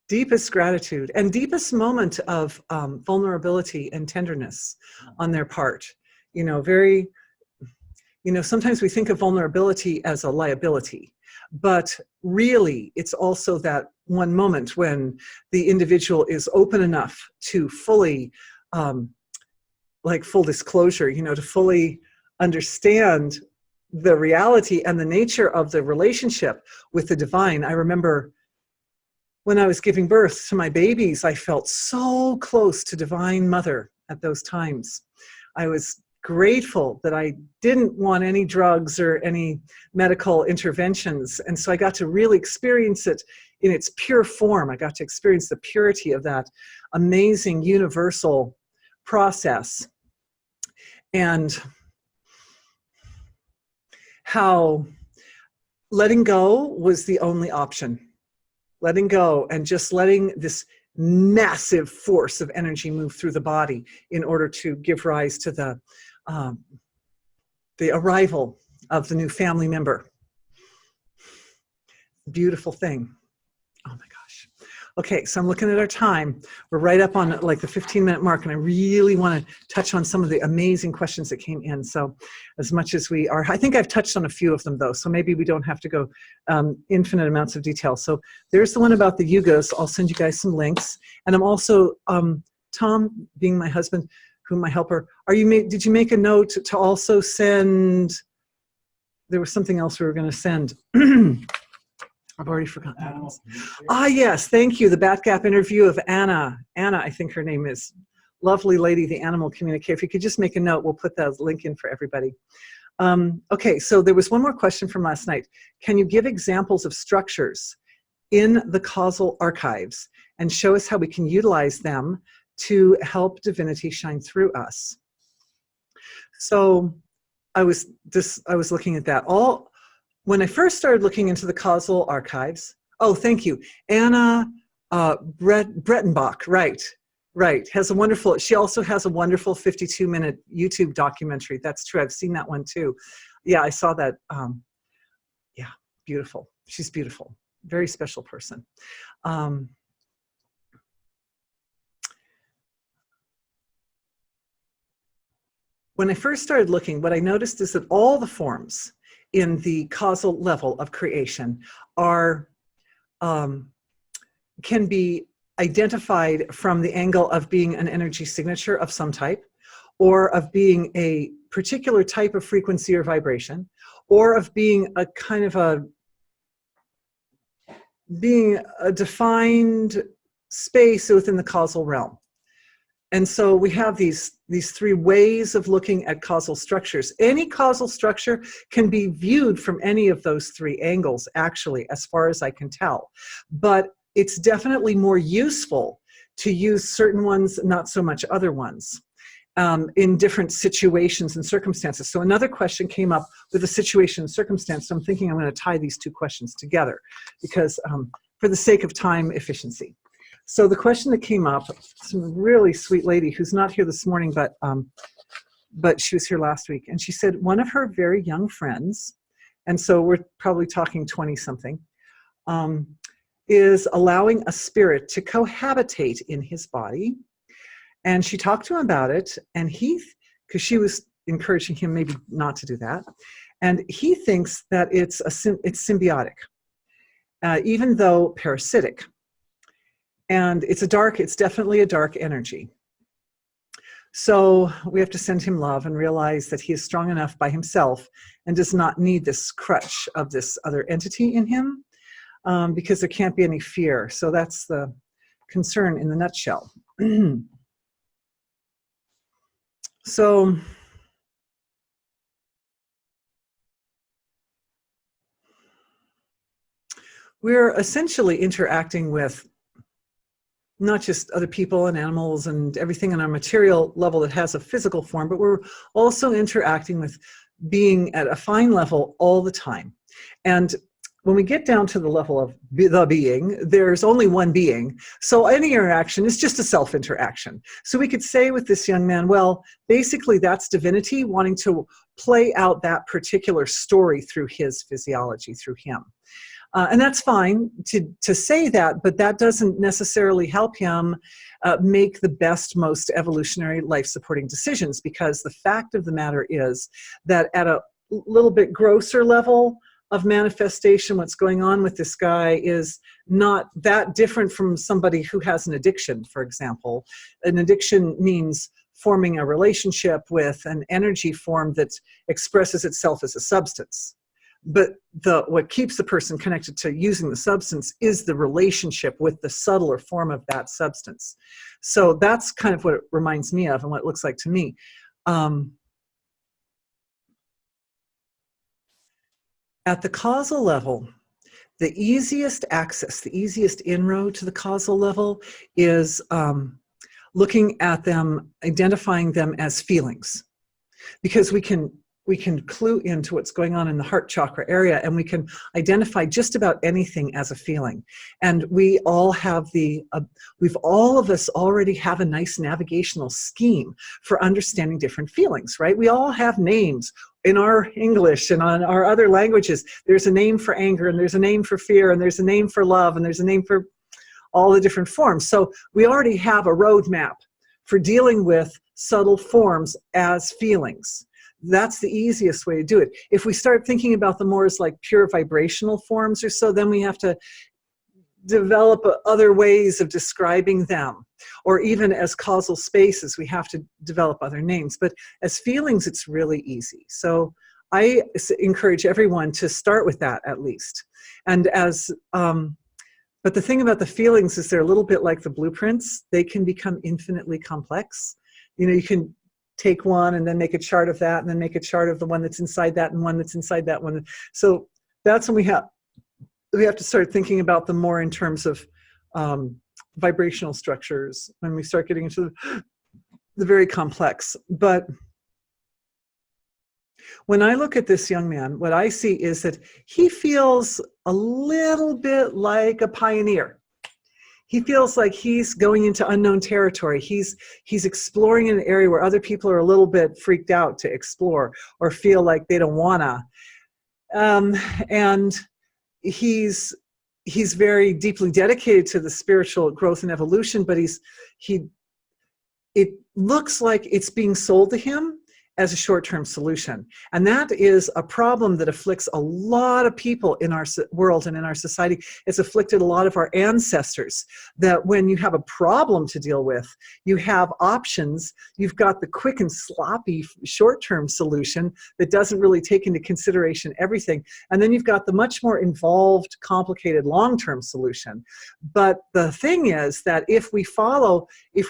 Speaker 1: Deepest gratitude and deepest moment of vulnerability and tenderness on their part. You know, very, you know, sometimes we think of vulnerability as a liability, but really it's also that one moment when the individual is open enough to fully, like full disclosure, you know, to fully understand the reality and the nature of the relationship with the divine. I remember when I was giving birth to my babies, I felt so close to Divine Mother at those times. I was grateful that I didn't want any drugs or any medical interventions. And so I got to really experience it in its pure form. I got to experience the purity of that amazing universal process. And how letting go was the only option. Letting go and just letting this massive force of energy move through the body in order to give rise to the arrival of the new family member. Beautiful thing. Oh my gosh. Okay, so I'm looking at our time. We're right up on like the 15-minute mark, and I really want to touch on some of the amazing questions that came in. So as much as we are, I think I've touched on a few of them though, so maybe we don't have to go infinite amounts of detail. So there's the one about the Yugas. I'll send you guys some links. And I'm also, Tom, being my husband, whom I help her, did you make a note to also send, there was something else we were going to send. I've already forgotten. Ah, yes, thank you. The Bat Gap interview of Anna. Anna, I think her name is. Lovely lady, the animal communicator. If you could just make a note, we'll put that link in for everybody. Okay, so there was one more question from last night. Can you give examples of structures in the causal archives and show us how we can utilize them to help divinity shine through us? So I was looking at that. When I first started looking into the causal archives, oh, thank you, Anna Brettenbach, right, has a wonderful, she also has a wonderful 52-minute YouTube documentary. That's true, I've seen that one too. Yeah, I saw that, yeah, beautiful, she's beautiful, very special person. When I first started looking, what I noticed is that all the forms in the causal level of creation are, can be identified from the angle of being an energy signature of some type, or of being a particular type of frequency or vibration, or of being a kind of being a defined space within the causal realm. And so we have these three ways of looking at causal structures. Any causal structure can be viewed from any of those three angles, actually, as far as I can tell. But it's definitely more useful to use certain ones, not so much other ones, in different situations and circumstances. So another question came up with a situation and circumstance. So I'm thinking I'm going to tie these two questions together because for the sake of time efficiency. So the question that came up, some really sweet lady who's not here this morning, but she was here last week, and she said one of her very young friends, and so we're probably talking 20-something, is allowing a spirit to cohabitate in his body. And she talked to him about it, and because she was encouraging him maybe not to do that, and he thinks that it's symbiotic, even though parasitic. And it's definitely a dark energy. So we have to send him love and realize that he is strong enough by himself and does not need this crutch of this other entity in him, because there can't be any fear. So that's the concern in the nutshell. So we're essentially interacting with not just other people and animals and everything on our material level that has a physical form, but we're also interacting with being at a fine level all the time. And when we get down to the level of the being, there's only one being. So any interaction is just a self-interaction. So we could say with this young man, well, basically that's divinity wanting to play out that particular story through his physiology, through him. And that's fine to say that, but that doesn't necessarily help him make the best, most evolutionary life-supporting decisions, because the fact of the matter is that at a little bit grosser level of manifestation, what's going on with this guy is not that different from somebody who has an addiction, for example. An addiction means forming a relationship with an energy form that expresses itself as a substance. But what keeps the person connected to using the substance is the relationship with the subtler form of that substance. So that's kind of what it reminds me of and what it looks like to me. At the causal level, the easiest access, the easiest inroad to the causal level is looking at them, identifying them as feelings, because we can clue into what's going on in the heart chakra area, and we can identify just about anything as a feeling. And we all have all of us already have a nice navigational scheme for understanding different feelings, right? We all have names in our English and on our other languages. There's a name for anger, and there's a name for fear, and there's a name for love, and there's a name for all the different forms. So we already have a roadmap for dealing with subtle forms as feelings. That's the easiest way to do it. If we start thinking about them more as like pure vibrational forms or so, then we have to develop other ways of describing them. Or even as causal spaces, we have to develop other names. But as feelings, it's really easy. So I encourage everyone to start with that at least. And but the thing about the feelings is they're a little bit like the blueprints. They can become infinitely complex. You know, you can take one and then make a chart of that, and then make a chart of the one that's inside that and one that's inside that one. So that's when we have to start thinking about them more in terms of vibrational structures, when we start getting into the very complex. But when I look at this young man, what I see is that he feels a little bit like a pioneer. He feels like he's going into unknown territory. He's exploring an area where other people are a little bit freaked out to explore or feel like they don't wanna. And he's very deeply dedicated to the spiritual growth and evolution, but it looks like it's being sold to him as a short-term solution. And that is a problem that afflicts a lot of people in our world and in our society. It's afflicted a lot of our ancestors, that when you have a problem to deal with, you have options. You've got the quick and sloppy short-term solution that doesn't really take into consideration everything. And then you've got the much more involved, complicated long-term solution. But the thing is that if we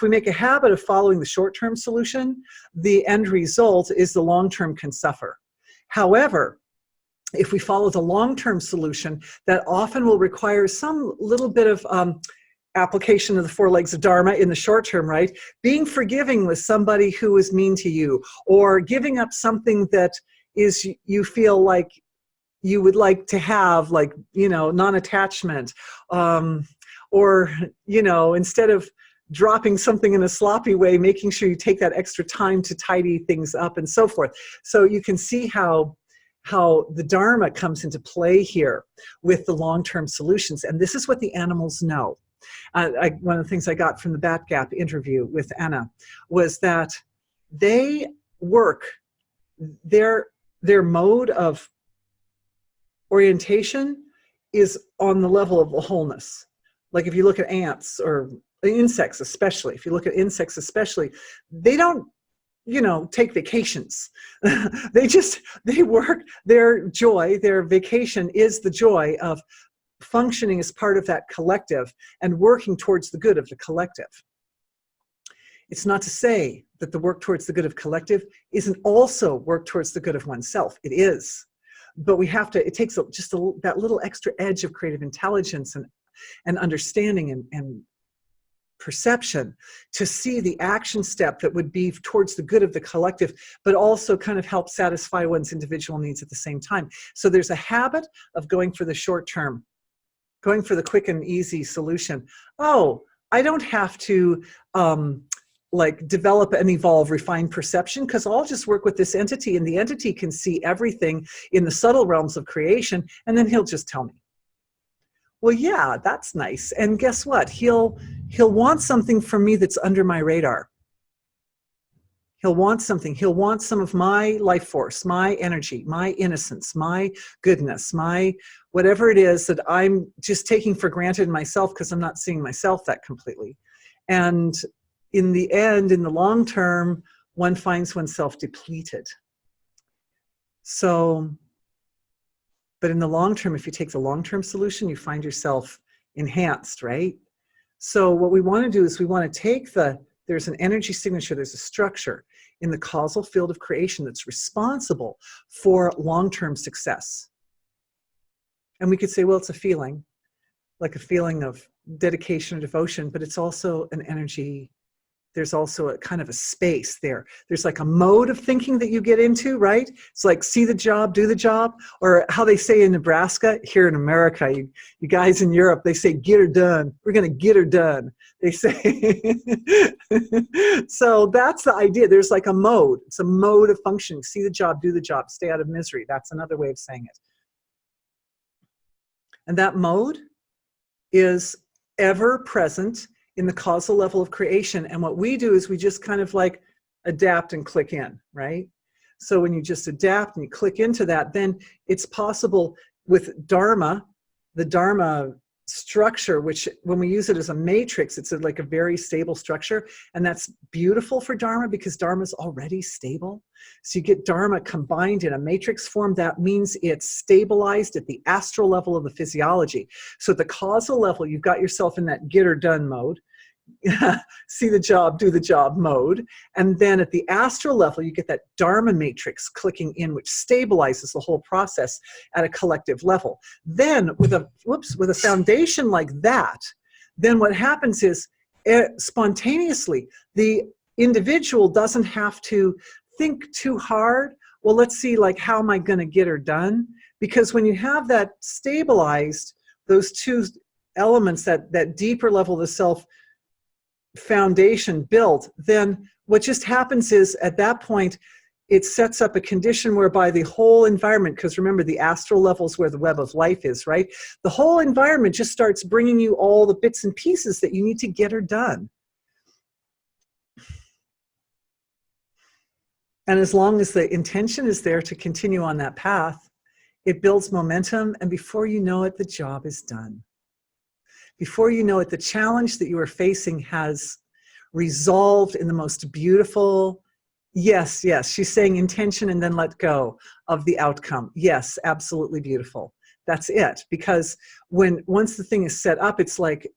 Speaker 1: make a habit of following the short-term solution, the end result is the long-term can suffer. However, if we follow the long-term solution, that often will require some little bit of application of the 4 legs of Dharma in the short term, right? Being forgiving with somebody who is mean to you, or giving up something that is you feel like you would like to have, like, non-attachment, or, instead of dropping something in a sloppy way, making sure you take that extra time to tidy things up and so forth. So you can see how the Dharma comes into play here with the long-term solutions. And this is what the animals know. One of the things I got from the Bat Gap interview with Anna was that they work, their mode of orientation is on the level of the wholeness. Like if you look at ants or insects especially, they don't, take vacations. they work. Their joy, their vacation is the joy of functioning as part of that collective and working towards the good of the collective. It's not to say that the work towards the good of collective isn't also work towards the good of oneself. It is. But it takes that little extra edge of creative intelligence and understanding and perception to see the action step that would be towards the good of the collective, but also kind of help satisfy one's individual needs at the same time. So there's a habit of going for the short term, going for the quick and easy solution. Oh, I don't have to develop and evolve refined perception, because I'll just work with this entity, and the entity can see everything in the subtle realms of creation, and then he'll just tell me. Well, yeah, that's nice. And guess what? He'll want something from me that's under my radar. He'll want something. He'll want some of my life force, my energy, my innocence, my goodness, my whatever it is that I'm just taking for granted in myself because I'm not seeing myself that completely. And in the end, in the long term, one finds oneself depleted. But in the long term, if you take the long-term solution, you find yourself enhanced, right? So what we want to do is we want to take there's an energy signature, there's a structure in the causal field of creation that's responsible for long-term success. And we could say, well, it's a feeling, like a feeling of dedication or devotion, but it's also an energy. There's also a kind of a space there. There's like a mode of thinking that you get into, right? It's like see the job, do the job, or how they say in Nebraska, here in America, you guys in Europe, they say get her done. We're going to get her done. They say. So that's the idea. There's like a mode. It's a mode of functioning. See the job, do the job, stay out of misery. That's another way of saying it. And that mode is ever present in the causal level of creation. And what we do is we just kind of like adapt and click in, right? So when you just adapt and you click into that, then it's possible with Dharma, the Dharma structure, which when we use it as a matrix, it's like a very stable structure. And that's beautiful for Dharma because Dharma is already stable. So you get Dharma combined in a matrix form. That means it's stabilized at the astral level of the physiology. So at the causal level, you've got yourself in that get her done mode. See the job, do the job mode. And then at the astral level, you get that Dharma matrix clicking in, which stabilizes the whole process at a collective level. Then with a foundation like that, then what happens is spontaneously, the individual doesn't have to think too hard. Well, let's see, like, how am I going to get her done? Because when you have that stabilized, those two elements, that deeper level of the self foundation built, then what just happens is at that point it sets up a condition whereby the whole environment, because remember the astral level is where the web of life is, right? The whole environment just starts bringing you all the bits and pieces that you need to get her done. And as long as the intention is there to continue on that path, it builds momentum, and before you know it, the job is done. Before you know it, the challenge that you are facing has resolved in the most beautiful, yes, she's saying intention and then let go of the outcome. Yes, absolutely beautiful. That's it. Because once the thing is set up, it's like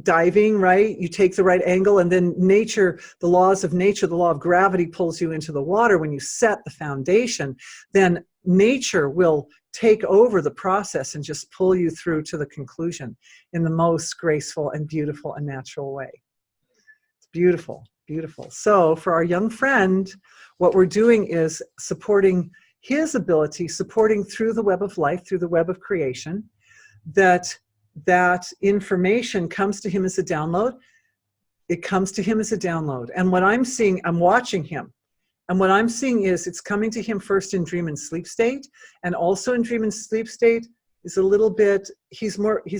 Speaker 1: diving, right? You take the right angle, and then nature, the laws of nature, the law of gravity pulls you into the water. When you set the foundation, then nature will take over the process and just pull you through to the conclusion in the most graceful and beautiful and natural way. It's beautiful, beautiful. So for our young friend, what we're doing is supporting his ability, supporting through the web of life, through the web of creation, that information comes to him as a download. It comes to him as a download. And what I'm seeing, I'm watching him. And what I'm seeing is it's coming to him first in dream and sleep state. And also in dream and sleep state is a little bit, he's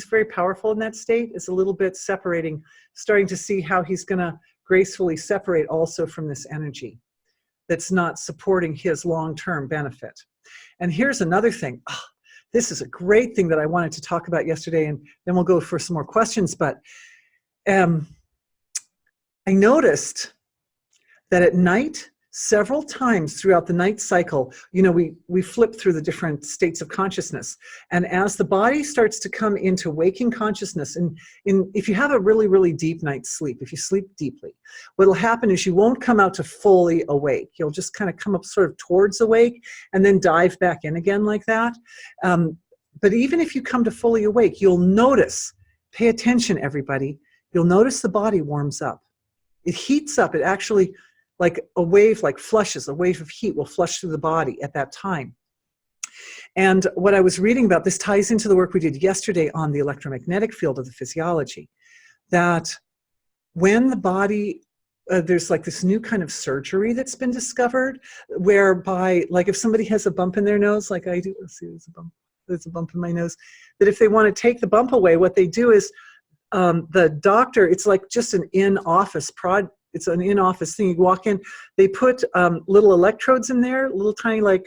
Speaker 1: very powerful in that state, is a little bit separating, starting to see how he's going to gracefully separate also from this energy that's not supporting his long-term benefit. And here's another thing. This is a great thing that I wanted to talk about yesterday, and then we'll go for some more questions. But I noticed that at night, several times throughout the night cycle, we flip through the different states of consciousness. And as the body starts to come into waking consciousness, and if you have a really, really deep night's sleep, if you sleep deeply, what'll happen is you won't come out to fully awake. You'll just kind of come up sort of towards awake and then dive back in again like that. But even if you come to fully awake, you'll notice, pay attention everybody, you'll notice the body warms up. It heats up. It actually, like a wave, like flushes, a wave of heat will flush through the body at that time. And what I was reading about, this ties into the work we did yesterday on the electromagnetic field of the physiology, that when the body, there's like this new kind of surgery that's been discovered, whereby, like if somebody has a bump in their nose, like I do, let's see, there's a bump in my nose, that if they want to take the bump away, what they do is the doctor, it's like just an in-office it's an in-office thing. You walk in, they put little electrodes in there, little tiny, like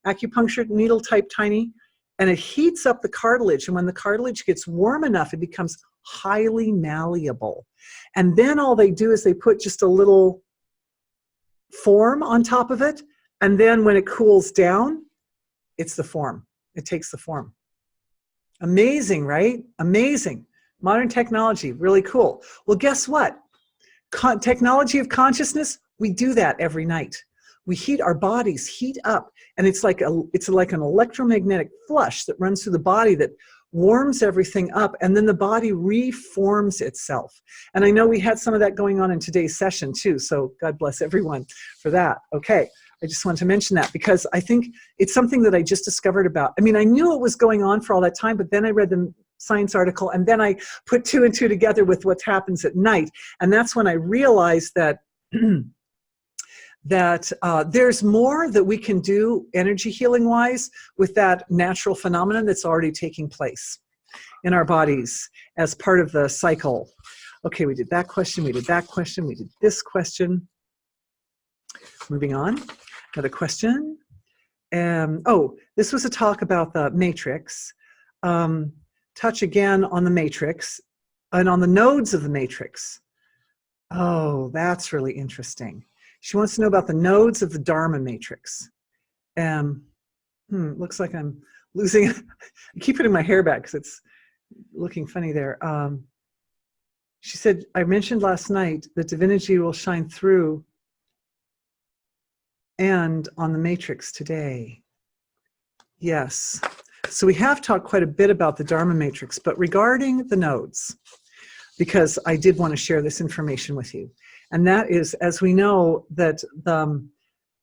Speaker 1: acupuncture needle type tiny, and it heats up the cartilage. And when the cartilage gets warm enough, it becomes highly malleable. And then all they do is they put just a little form on top of it. And then when it cools down, it's the form. It takes the form. Amazing, right? Amazing. Modern technology, really cool. Well, guess what? Technology of consciousness, we do that every night. We heat our bodies, heat up, and it's like an electromagnetic flush that runs through the body that warms everything up, and then the body reforms itself. And I know we had some of that going on in today's session too, so God bless everyone for that. Okay, I just want to mention that because I think it's something that I just discovered about. I mean, I knew it was going on for all that time, but then I read the science article, and then I put 2 and 2 together with what happens at night, and that's when I realized that there's more that we can do energy healing wise with that natural phenomenon that's already taking place in our bodies as part of the cycle. Okay, we did that question, we did that question, we did this question. Moving on, another question. Oh, this was a talk about the matrix. Touch again on the matrix and on the nodes of the matrix. Oh, that's really interesting. She wants to know about the nodes of the Dharma matrix. Looks like I'm losing. I keep putting my hair back because it's looking funny there. She said, I mentioned last night that divinity will shine through and on the matrix today. Yes. So we have talked quite a bit about the Dharma matrix, but regarding the nodes, because I did want to share this information with you. And that is, as we know, that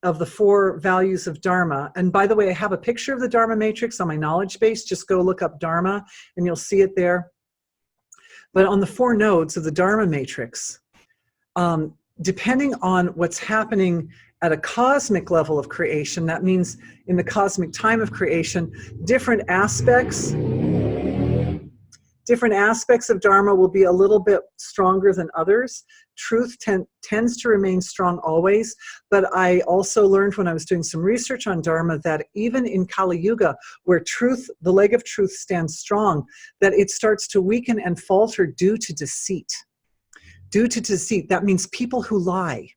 Speaker 1: of the 4 values of Dharma, and by the way, I have a picture of the Dharma matrix on my knowledge base. Just go look up Dharma and you'll see it there. But on the 4 nodes of the Dharma matrix, depending on what's happening at a cosmic level of creation, that means in the cosmic time of creation, different aspects different aspects of Dharma will be a little bit stronger than others. Truth tends to remain strong always, but I also learned when I was doing some research on Dharma that even in Kali Yuga, where truth, the leg of truth stands strong, that it starts to weaken and falter due to deceit. Due to deceit, that means people who lie.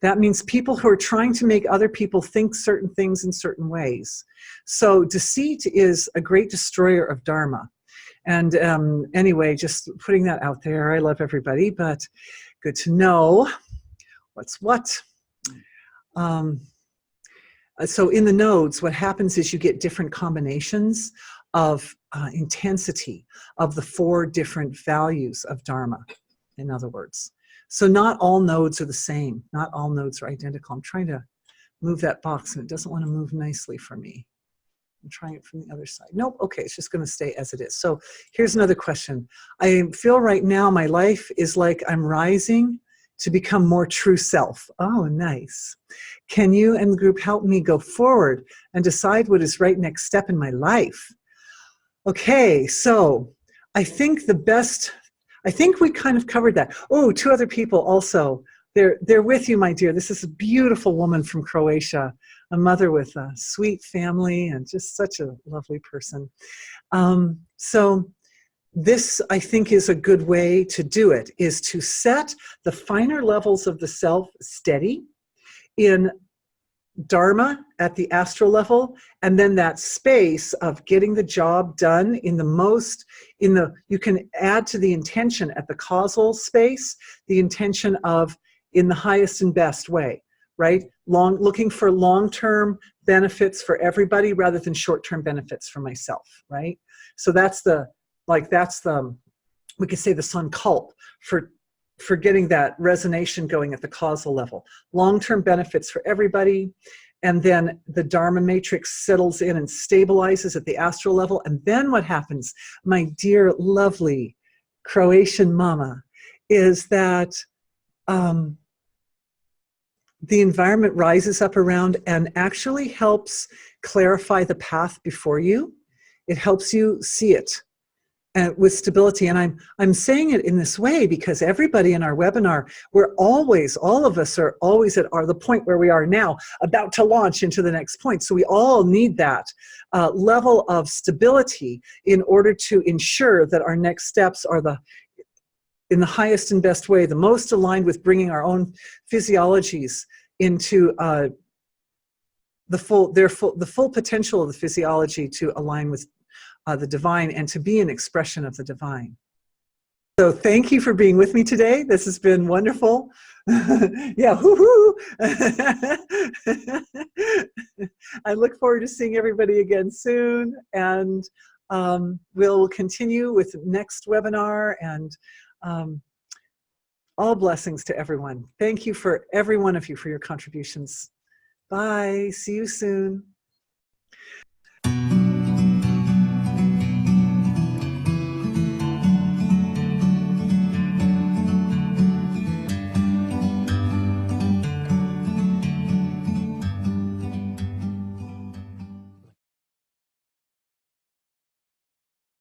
Speaker 1: That means people who are trying to make other people think certain things in certain ways. So deceit is a great destroyer of Dharma. And anyway, just putting that out there. I love everybody, but good to know what's what. So in the nodes, what happens is you get different combinations of intensity of the 4 different values of Dharma, in other words. So not all nodes are the same. Not all nodes are identical. I'm trying to move that box and it doesn't want to move nicely for me. I'm trying it from the other side. Nope, okay, it's just gonna stay as it is. So here's another question. I feel right now my life is like I'm rising to become more true self. Oh, nice. Can you and the group help me go forward and decide what is right next step in my life? Okay, so I think I think we kind of covered that. Oh, 2 other people also. They're with you, my dear. This is a beautiful woman from Croatia, a mother with a sweet family and just such a lovely person. So this, I think, is a good way to do it, is to set the finer levels of the self steady in Dharma at the astral level, and then that space of getting the job done in the you can add to the intention at the causal space, the intention of in the highest and best way, right? Looking for long-term benefits for everybody rather than short-term benefits for myself, right? So that's we could say the sun cult for getting that resonation going at the causal level. Long-term benefits for everybody, and then the Dharma matrix settles in and stabilizes at the astral level. And then what happens, my dear, lovely Croatian mama, is that the environment rises up around and actually helps clarify the path before you. It helps you see it. With stability. And I'm saying it in this way because everybody in our webinar, all of us are always at the point where we are now, about to launch into the next point. So we all need that level of stability in order to ensure that our next steps are in the highest and best way, the most aligned with bringing our own physiologies into the full potential of the physiology to align with the divine and to be an expression of the divine. So thank you for being with me today. This has been wonderful. Yeah, hoo-hoo. I look forward to seeing everybody again soon, and we'll continue with the next webinar, and all blessings to everyone. Thank you for every one of you for your contributions. Bye, see you soon.